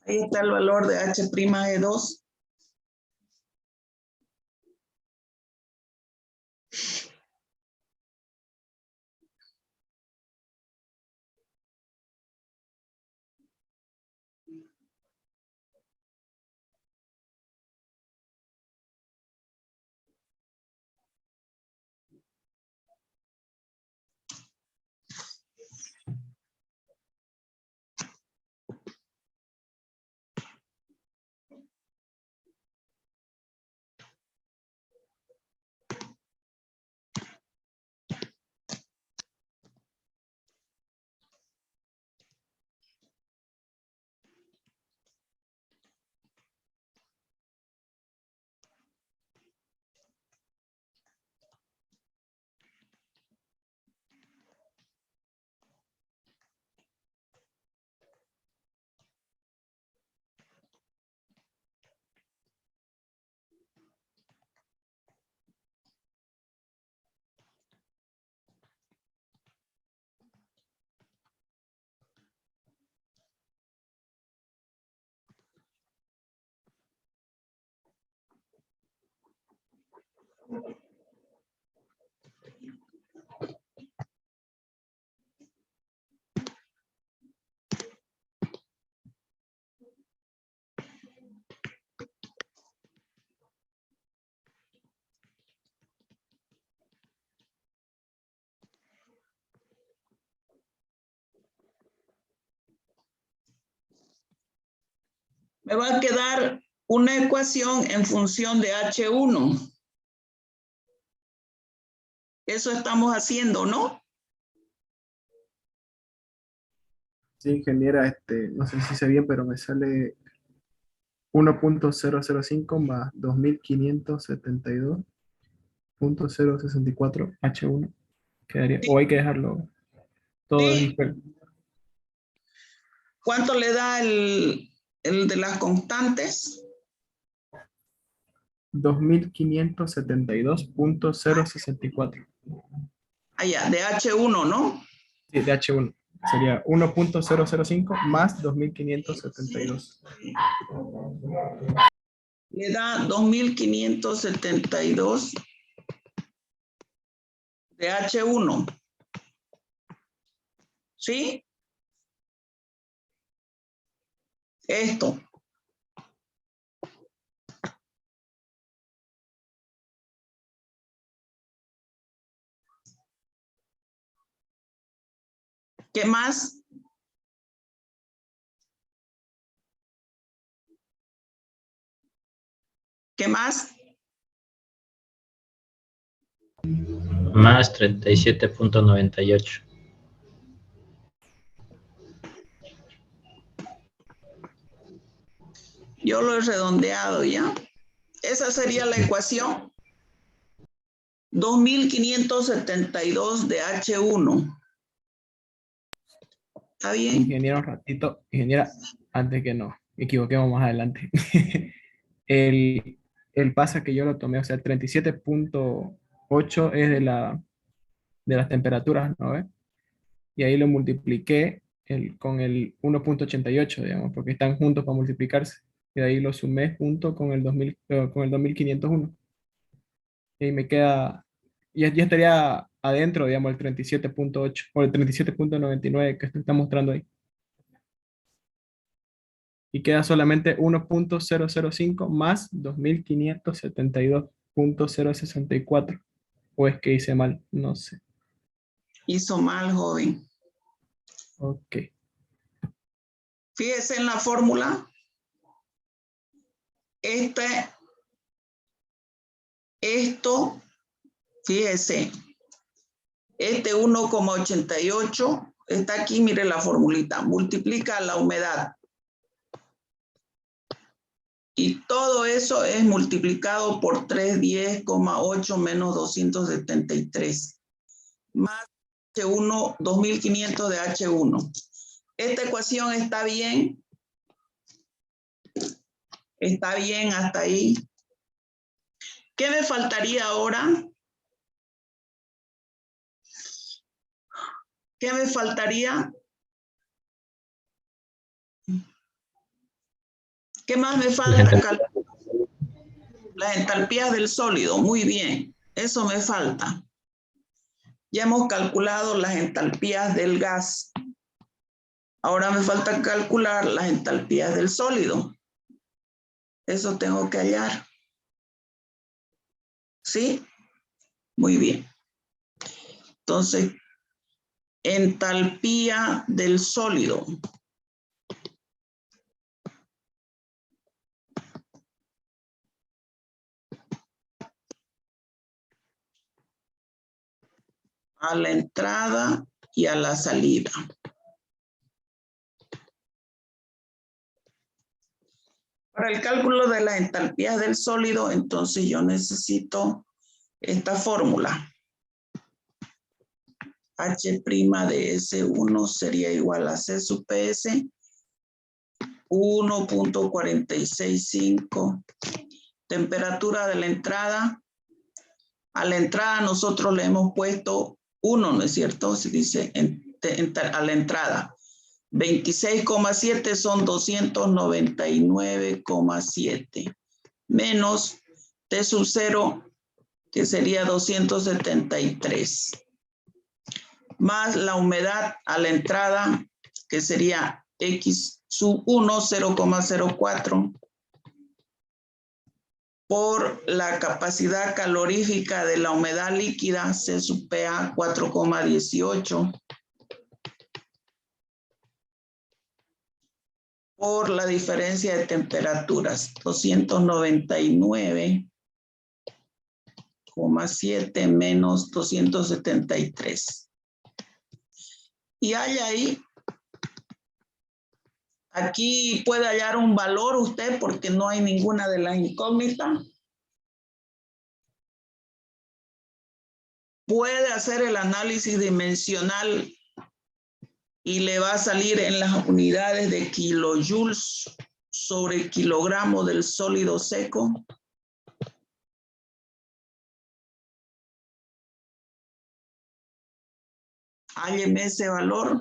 Ahí está el valor de H''G2. Me va a quedar una ecuación en función de H1. Eso estamos haciendo, ¿no? Sí, ingeniera, no sé si sé bien, pero me sale 1.005 más 2572.064 H1. Quedaría, o hay que dejarlo todo Sí. igual. ¿Cuánto le da el de las constantes? 2572.064. Allá, de H1, ¿no? Sí, de H1. Sería 1.005 más 2572. Le da 2572 de H1. ¿Sí? Esto. ¿Qué más? ¿Qué más? Más 37.98. Yo lo he redondeado ya. Esa sería la ecuación. 2572 de H1. ¿Está bien? Ingeniera, un ratito. Ingeniera, antes que nos equivoquemos más adelante. El pasa que yo lo tomé, o sea, el 37.8 es de las temperaturas, ¿no ve? Y ahí lo multipliqué con el 1.88, digamos, porque están juntos para multiplicarse. Y de ahí lo sumé junto con el 2000, con el 2501. Y me queda, ya estaría adentro, digamos, el 37.8 o el 37.99 que esto está mostrando ahí. Y queda solamente 1.005 más 2572.064. ¿O es que hice mal? No sé. Hizo mal, joven. Ok. Fíjese en la fórmula. Esto, fíjese, este 1,88 está aquí, mire la formulita, multiplica la humedad. Y todo eso es multiplicado por 310,8 menos 273. Más H1, 2500 de H1. Esta ecuación está bien. Está bien hasta ahí. ¿Qué me faltaría ahora? ¿Qué me faltaría? ¿Qué más me falta? Las entalpías del sólido. Muy bien. Eso me falta. Ya hemos calculado las entalpías del gas. Ahora me falta calcular las entalpías del sólido. Eso tengo que hallar. ¿Sí? Muy bien. Entonces, entalpía del sólido. A la entrada y a la salida. Para el cálculo de las entalpías del sólido, entonces yo necesito esta fórmula. H' de S1 sería igual a C sub PS 1.465. Temperatura de la entrada. A la entrada nosotros le hemos puesto 1, ¿no es cierto? Se dice a la entrada. 26,7 son 299,7. Menos T sub 0, que sería 273. Más la humedad a la entrada, que sería X sub 1, 0,04. Por la capacidad calorífica de la humedad líquida, C sub PA 4,18. Por la diferencia de temperaturas, 299,7 menos 273. Y hay ahí, aquí puede hallar un valor usted porque no hay ninguna de las incógnitas. Puede hacer el análisis dimensional y le va a salir en las unidades de kilojoules sobre kilogramo del sólido seco. Hálleme ese valor.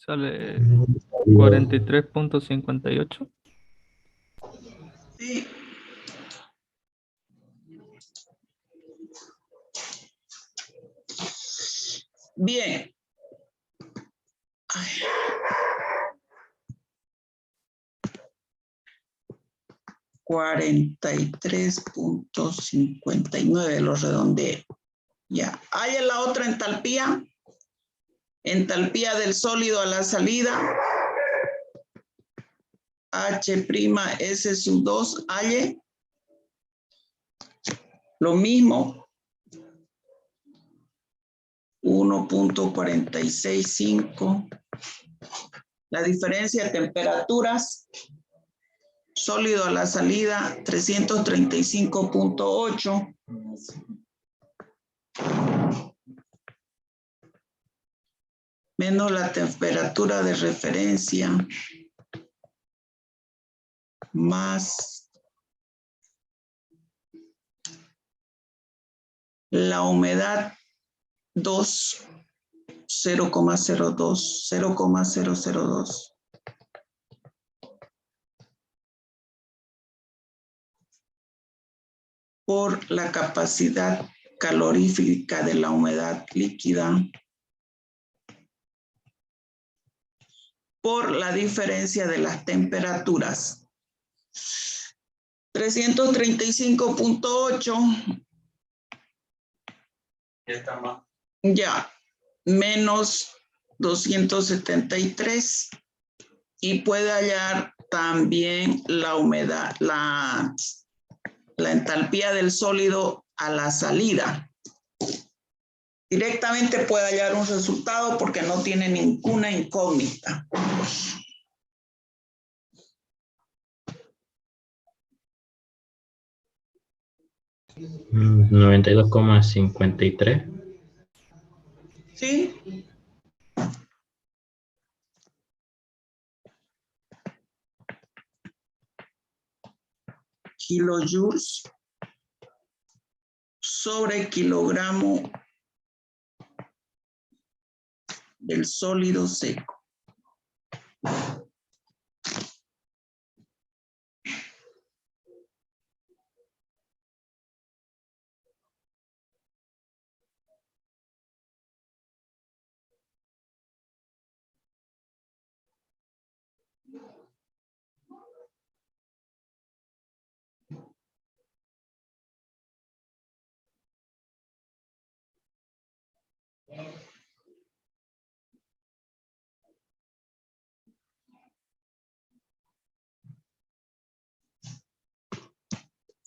Sale 43.58. Sí. Bien. Ay. $43.59, lo redondeé. Ya. Hay en la otra entalpía. Entalpía del sólido a la salida. H' sub 2, halle. Lo mismo. 1.465. La diferencia de temperaturas Sólido a la salida, 335.8. Menos la temperatura de referencia, más la humedad 2, 0,02, 0,002. Por la capacidad calorífica de la humedad líquida, por la diferencia de las temperaturas. 335.8. Ya, menos 273. Y puede hallar también la humedad, la entalpía del sólido a la salida. Directamente puede hallar un resultado porque no tiene ninguna incógnita. Mm, 92,53. ¿Sí? Kilojoules sobre kilogramo del sólido seco.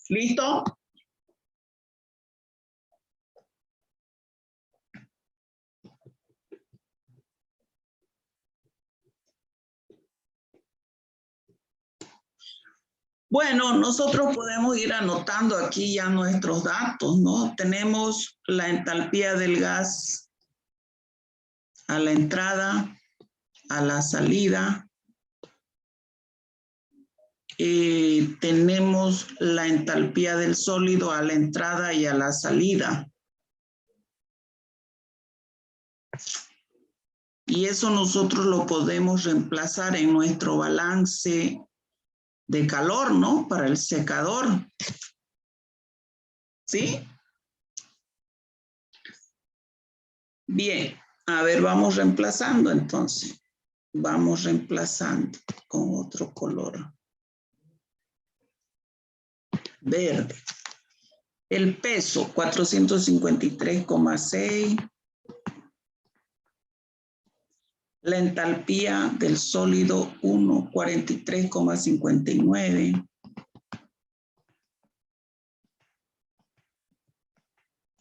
¿Listo? Bueno, nosotros podemos ir anotando aquí ya nuestros datos, ¿no? Tenemos la entalpía del gas a la entrada, a la salida. Tenemos la entalpía del sólido a la entrada y a la salida. Y eso nosotros lo podemos reemplazar en nuestro balance de calor, ¿no? Para el secador. ¿Sí? Bien, a ver, vamos reemplazando entonces. Vamos reemplazando con otro color. Verde. El peso, 453,6. La entalpía del sólido 1, 43,59.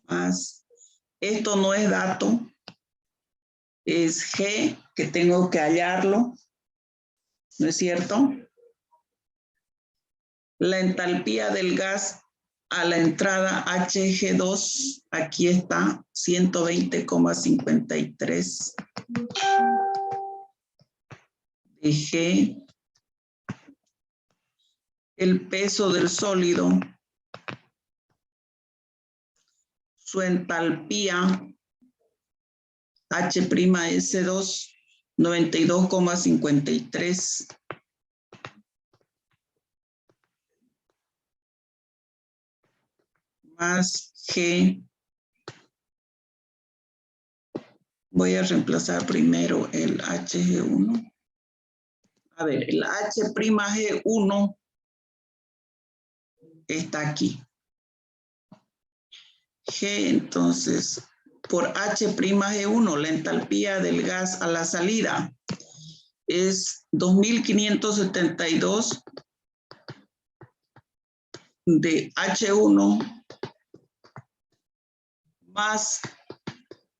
Más, esto no es dato, es G, que tengo que hallarlo, ¿no es cierto? La entalpía del gas a la entrada HG2, aquí está, 120,53 de G. El peso del sólido, su entalpía H'(S2), 92,53. Más G. Voy a reemplazar primero el HG1. A ver, el H'(G1) está aquí. G, entonces, por H'(G1), la entalpía del gas a la salida es 2572 de H1 más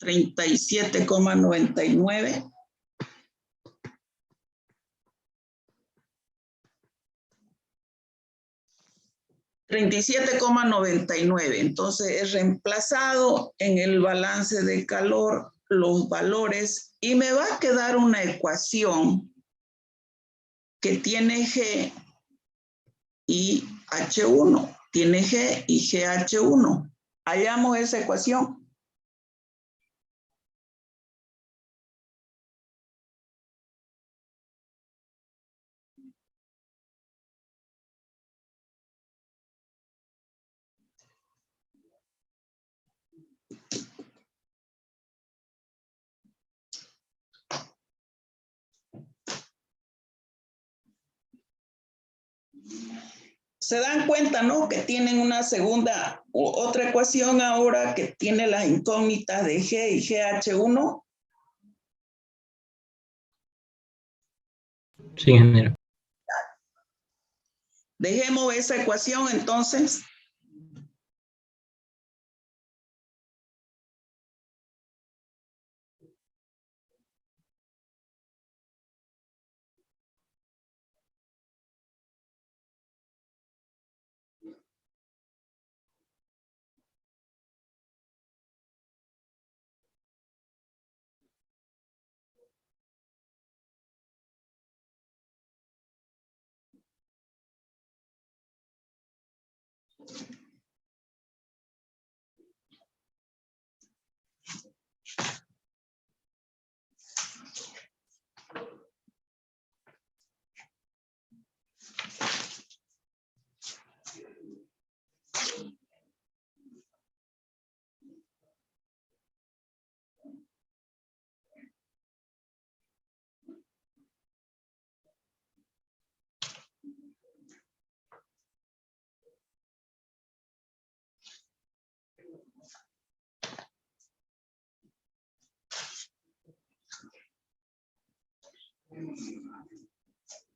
37,99 37,99. Entonces es reemplazado en el balance de calor los valores y me va a quedar una ecuación que tiene G y H1. Tiene G y GH1. Hallamos esa ecuación. Se dan cuenta, ¿no? Que tienen una segunda o otra ecuación ahora que tiene las incógnitas de G y GH1. Sí, ingeniero. Dejemos esa ecuación entonces.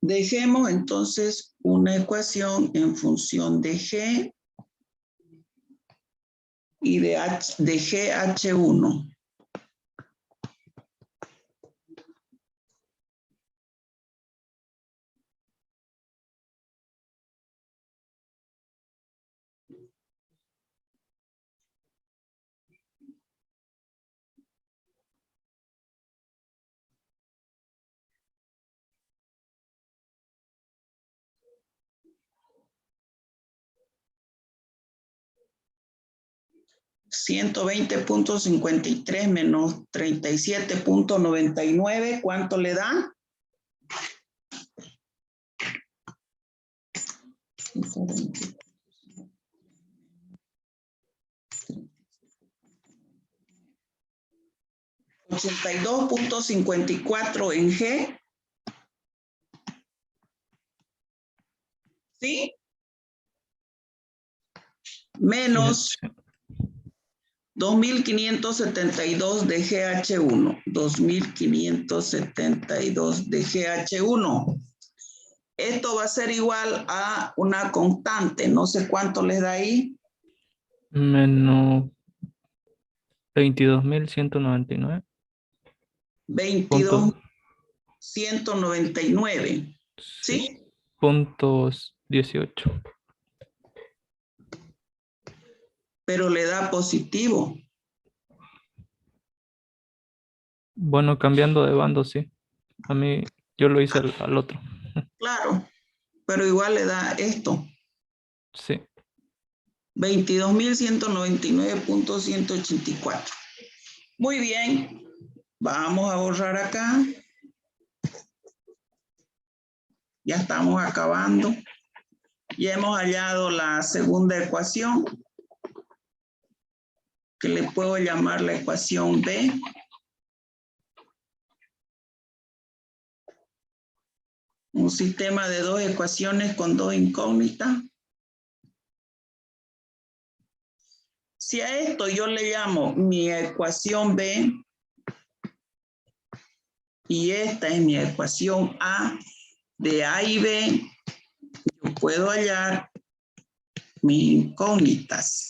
Dejemos entonces una ecuación en función de G y de GH1. $120.53 menos 37.99, ¿cuánto le da? 82.54 en G. ¿Sí? Menos 2.572 de GH1. 2.572 de GH1. Esto va a ser igual a una constante. No sé cuánto les da ahí. Menos 22.199. 22.199. ¿Sí? Puntos 18. Pero le da positivo. Bueno, cambiando de bando, sí. A mí, yo lo hice al otro. Claro, pero igual le da esto. Sí. 22.199.184. Muy bien. Vamos a borrar acá. Ya estamos acabando. Ya hemos hallado la segunda ecuación, que le puedo llamar la ecuación B. Un sistema de dos ecuaciones con dos incógnitas. Si a esto yo le llamo mi ecuación B y esta es mi ecuación A, de A y B, yo puedo hallar mis incógnitas.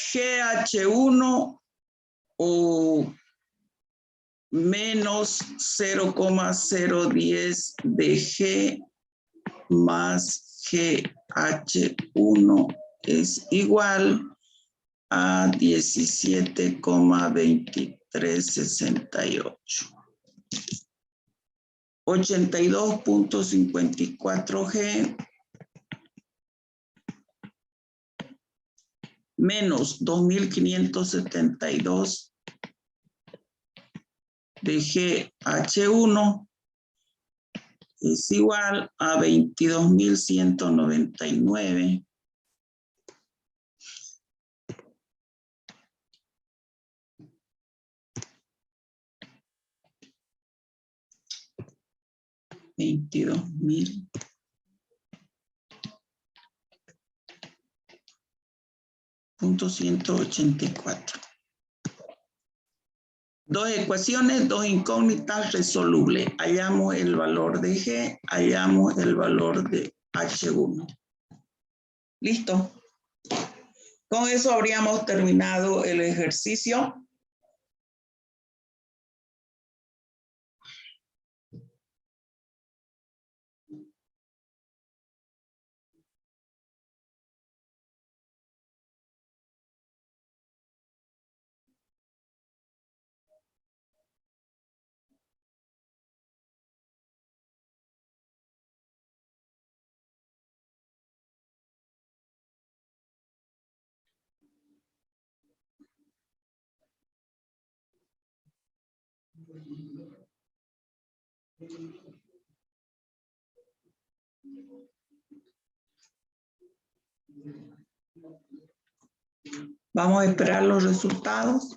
GH1 o menos 0,010 de G más GH1 es igual a 17,2368. 82,54 G menos 2.572 de GH1 es igual a 22.199. $22,184. Dos ecuaciones, dos incógnitas resolubles. Hallamos el valor de G, hallamos el valor de H1. ¿Listo? Con eso habríamos terminado el ejercicio. Vamos a esperar los resultados.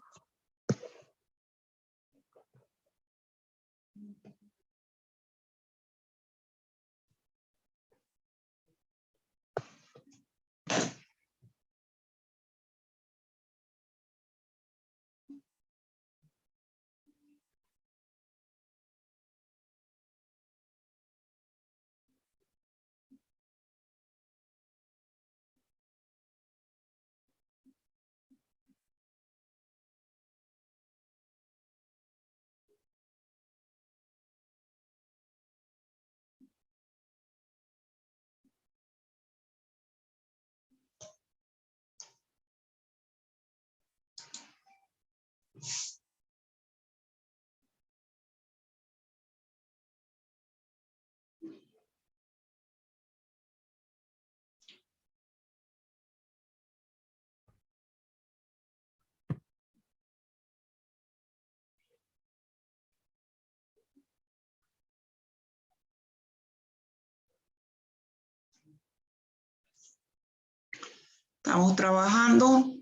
Estamos trabajando.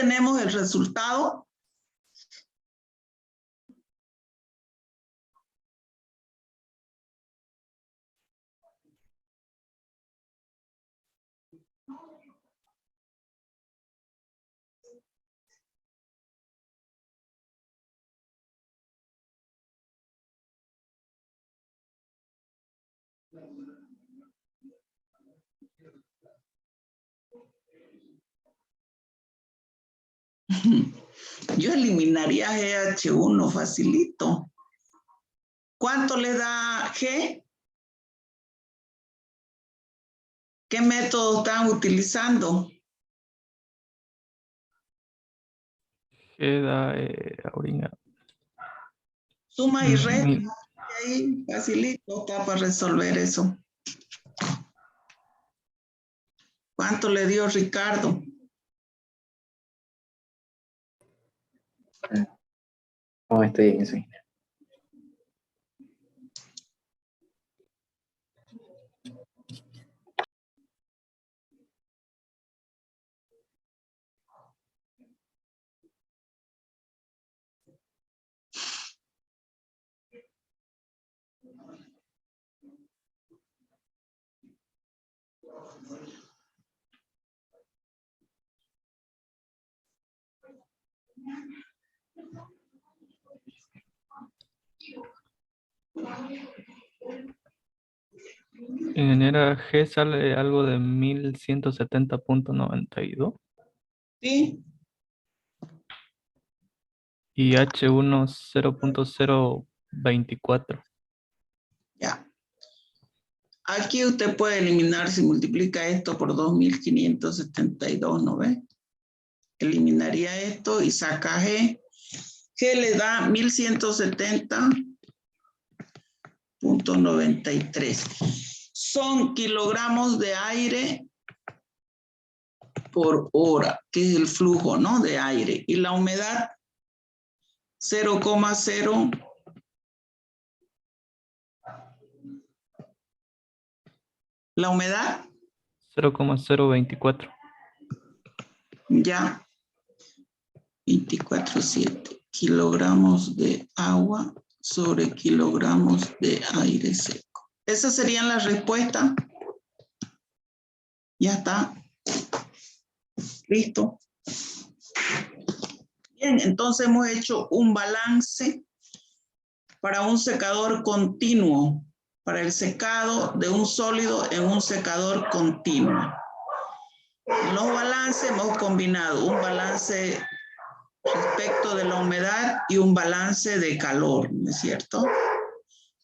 tenemos el resultado. Yo eliminaría GH1 facilito. ¿Cuánto le da G? ¿Qué método están utilizando? Queda ahorita. Suma y resta. Mil- Ahí facilito está para resolver eso. ¿Cuánto le dio Ricardo? No, estoy en eso. Ingeniera, G sale algo de 1170.92 ¿Sí? y H1 0.024. Ya. Aquí usted puede eliminar si multiplica esto por 2572, ¿no ve? Eliminaría esto y saca G. G le da 1170.93. Son kilogramos de aire por hora, que es el flujo, ¿no? De aire. Y la humedad, 0,0. La humedad, 0.024. ya, 24,7 kilogramos de agua sobre kilogramos de aire seco. Esas serían las respuestas. Ya está. Listo. Bien, entonces hemos hecho un balance para un secador continuo, para el secado de un sólido en un secador continuo. En los balances hemos combinado un balance respecto de la humedad y un balance de calor, ¿no es cierto?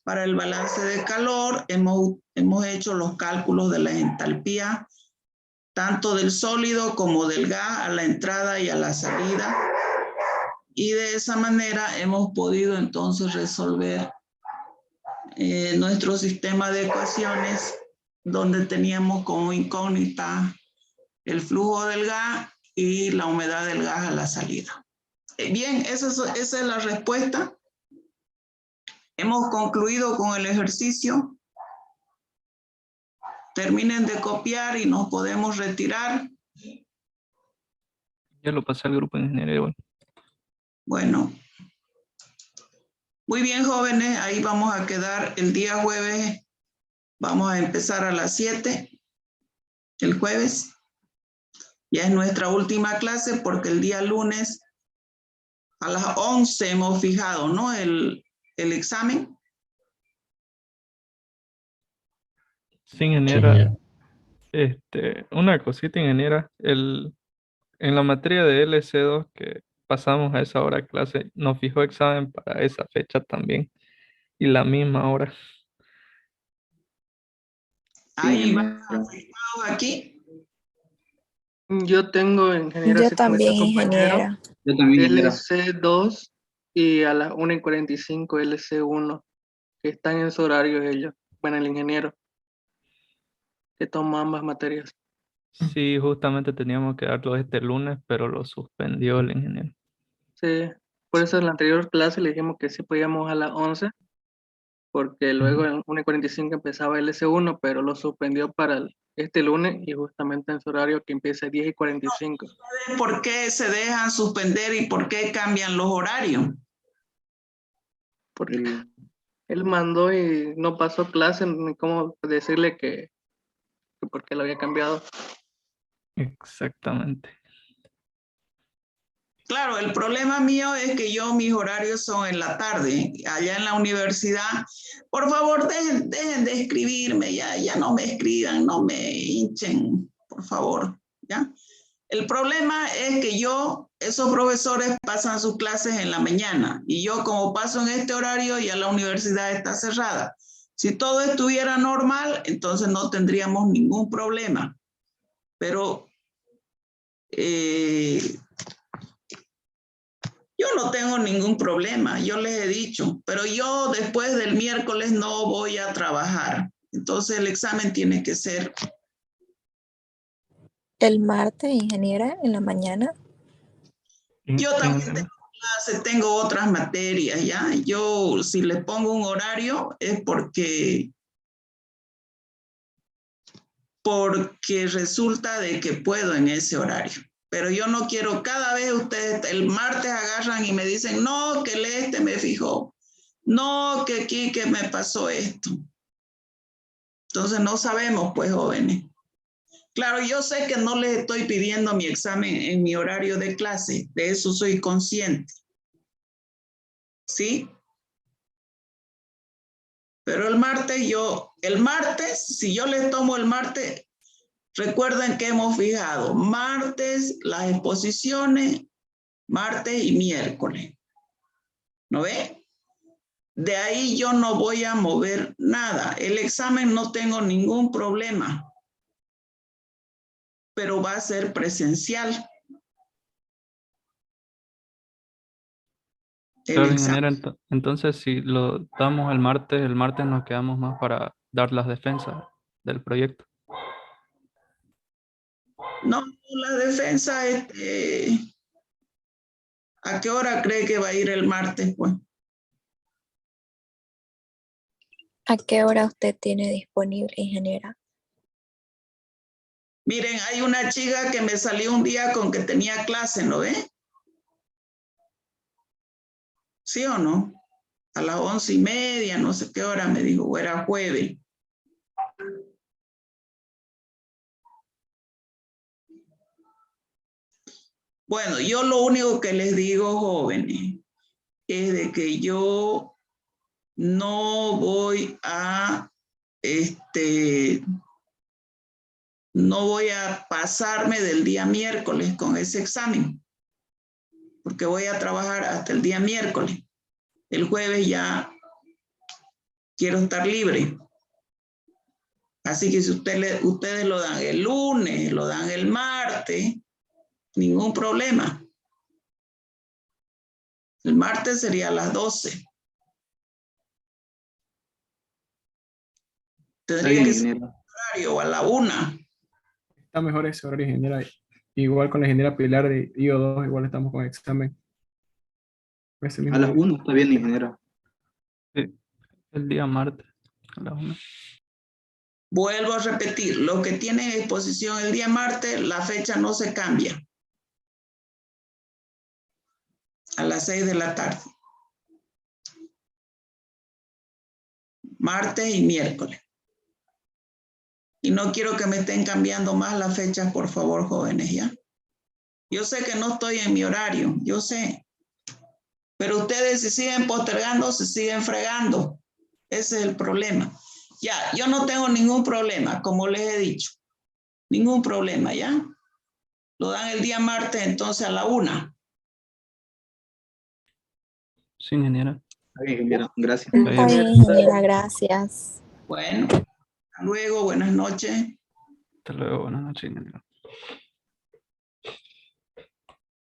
Para el balance de calor hemos hecho los cálculos de la entalpía, tanto del sólido como del gas a la entrada y a la salida. Y de esa manera hemos podido entonces resolver nuestro sistema de ecuaciones donde teníamos como incógnita el flujo del gas y la humedad del gas a la salida. Bien, esa es la respuesta. Hemos concluido con el ejercicio. Terminen de copiar y nos podemos retirar. Ya lo pasé al grupo de ingeniería igual. Bueno. Muy bien, jóvenes. Ahí vamos a quedar el día jueves. Vamos a empezar a las 7. El jueves. Ya es nuestra última clase porque el día lunes a las 11 hemos fijado, ¿no? El examen. Sí, ingeniera. Sí, Una cosita, ingeniera. En la materia de LC2 que pasamos a esa hora de clase, nos fijó examen para esa fecha también. Y la misma hora. Ahí va ingeniero. fijado aquí. Yo tengo ingeniero Yo así como este también, compañero, ingeniera. Yo también, ingeniero. LC2 y a las 1:45 LC1, que están en su horario ellos. Bueno, el ingeniero que toma ambas materias. Sí, justamente teníamos que darlo este lunes, pero lo suspendió el ingeniero. Sí, por eso en la anterior clase le dijimos que sí podíamos a las 11, porque luego en 1:45 empezaba el S1, pero lo suspendió para este lunes y justamente en su horario que empieza a 10:45. ¿Por qué se dejan suspender y por qué cambian los horarios? Porque él mandó y no pasó clase, ni cómo decirle que por qué lo había cambiado. Exactamente. Claro, el problema mío es que mis horarios son en la tarde, allá en la universidad. Por favor, dejen de escribirme, ya no me escriban, no me hinchen, por favor, ¿ya? El problema es que esos profesores pasan sus clases en la mañana y yo como paso en este horario ya la universidad está cerrada. Si todo estuviera normal, entonces no tendríamos ningún problema. Pero yo no tengo ningún problema, yo les he dicho, pero yo después del miércoles no voy a trabajar. Entonces el examen tiene que ser... El martes, ingeniera, en la mañana. Yo también tengo clase, tengo otras materias, ¿ya? Yo si les pongo un horario es porque resulta de que puedo en ese horario. Pero yo no quiero, cada vez ustedes el martes agarran y me dicen, no, que el me fijó, no, que aquí que me pasó esto. Entonces no sabemos, pues, jóvenes. Claro, yo sé que no les estoy pidiendo mi examen en mi horario de clase, de eso soy consciente. ¿Sí? Pero el martes, si yo les tomo el martes, recuerden que hemos fijado martes, las exposiciones, martes y miércoles. ¿No ve? De ahí yo no voy a mover nada. El examen no tengo ningún problema, pero va a ser presencial. Claro, ingeniera, entonces si lo damos el martes nos quedamos más para dar las defensas del proyecto. No, la defensa, ¿a qué hora cree que va a ir el martes, pues? ¿A qué hora usted tiene disponible, ingeniera? Miren, hay una chica que me salió un día con que tenía clase, ¿no ve? ¿Sí o no? A las 11:30, no sé qué hora me dijo, o era jueves. Bueno, yo lo único que les digo, jóvenes, es de que yo no voy a, no voy a pasarme del día miércoles con ese examen, porque voy a trabajar hasta el día miércoles. El jueves ya quiero estar libre. Así que si ustedes lo dan el lunes, lo dan el martes, ningún problema. El martes sería a las 12. Tendría que ser horario o a la 1. Está mejor ese horario, ingeniera. Igual con la ingeniera Pilar de IO2, igual estamos con examen. Ese mismo A las día. 1 está bien, ingeniero. Sí, el día martes a las 1. Vuelvo a repetir, los que tienen exposición el día martes, la fecha no se cambia. A las 6 de la tarde. Martes y miércoles. Y no quiero que me estén cambiando más las fechas, por favor, jóvenes, ¿ya? Yo sé que no estoy en mi horario, yo sé. Pero ustedes se siguen postergando, se siguen fregando. Ese es el problema. Ya, yo no tengo ningún problema, como les he dicho. Ningún problema, ¿ya? Lo dan el día martes, entonces a la 1. Sí, ingeniera. Está bien, ingeniero. Gracias. Está bien, ingeniera, gracias. Bueno, hasta luego, buenas noches. Hasta luego, buenas noches, ingeniera.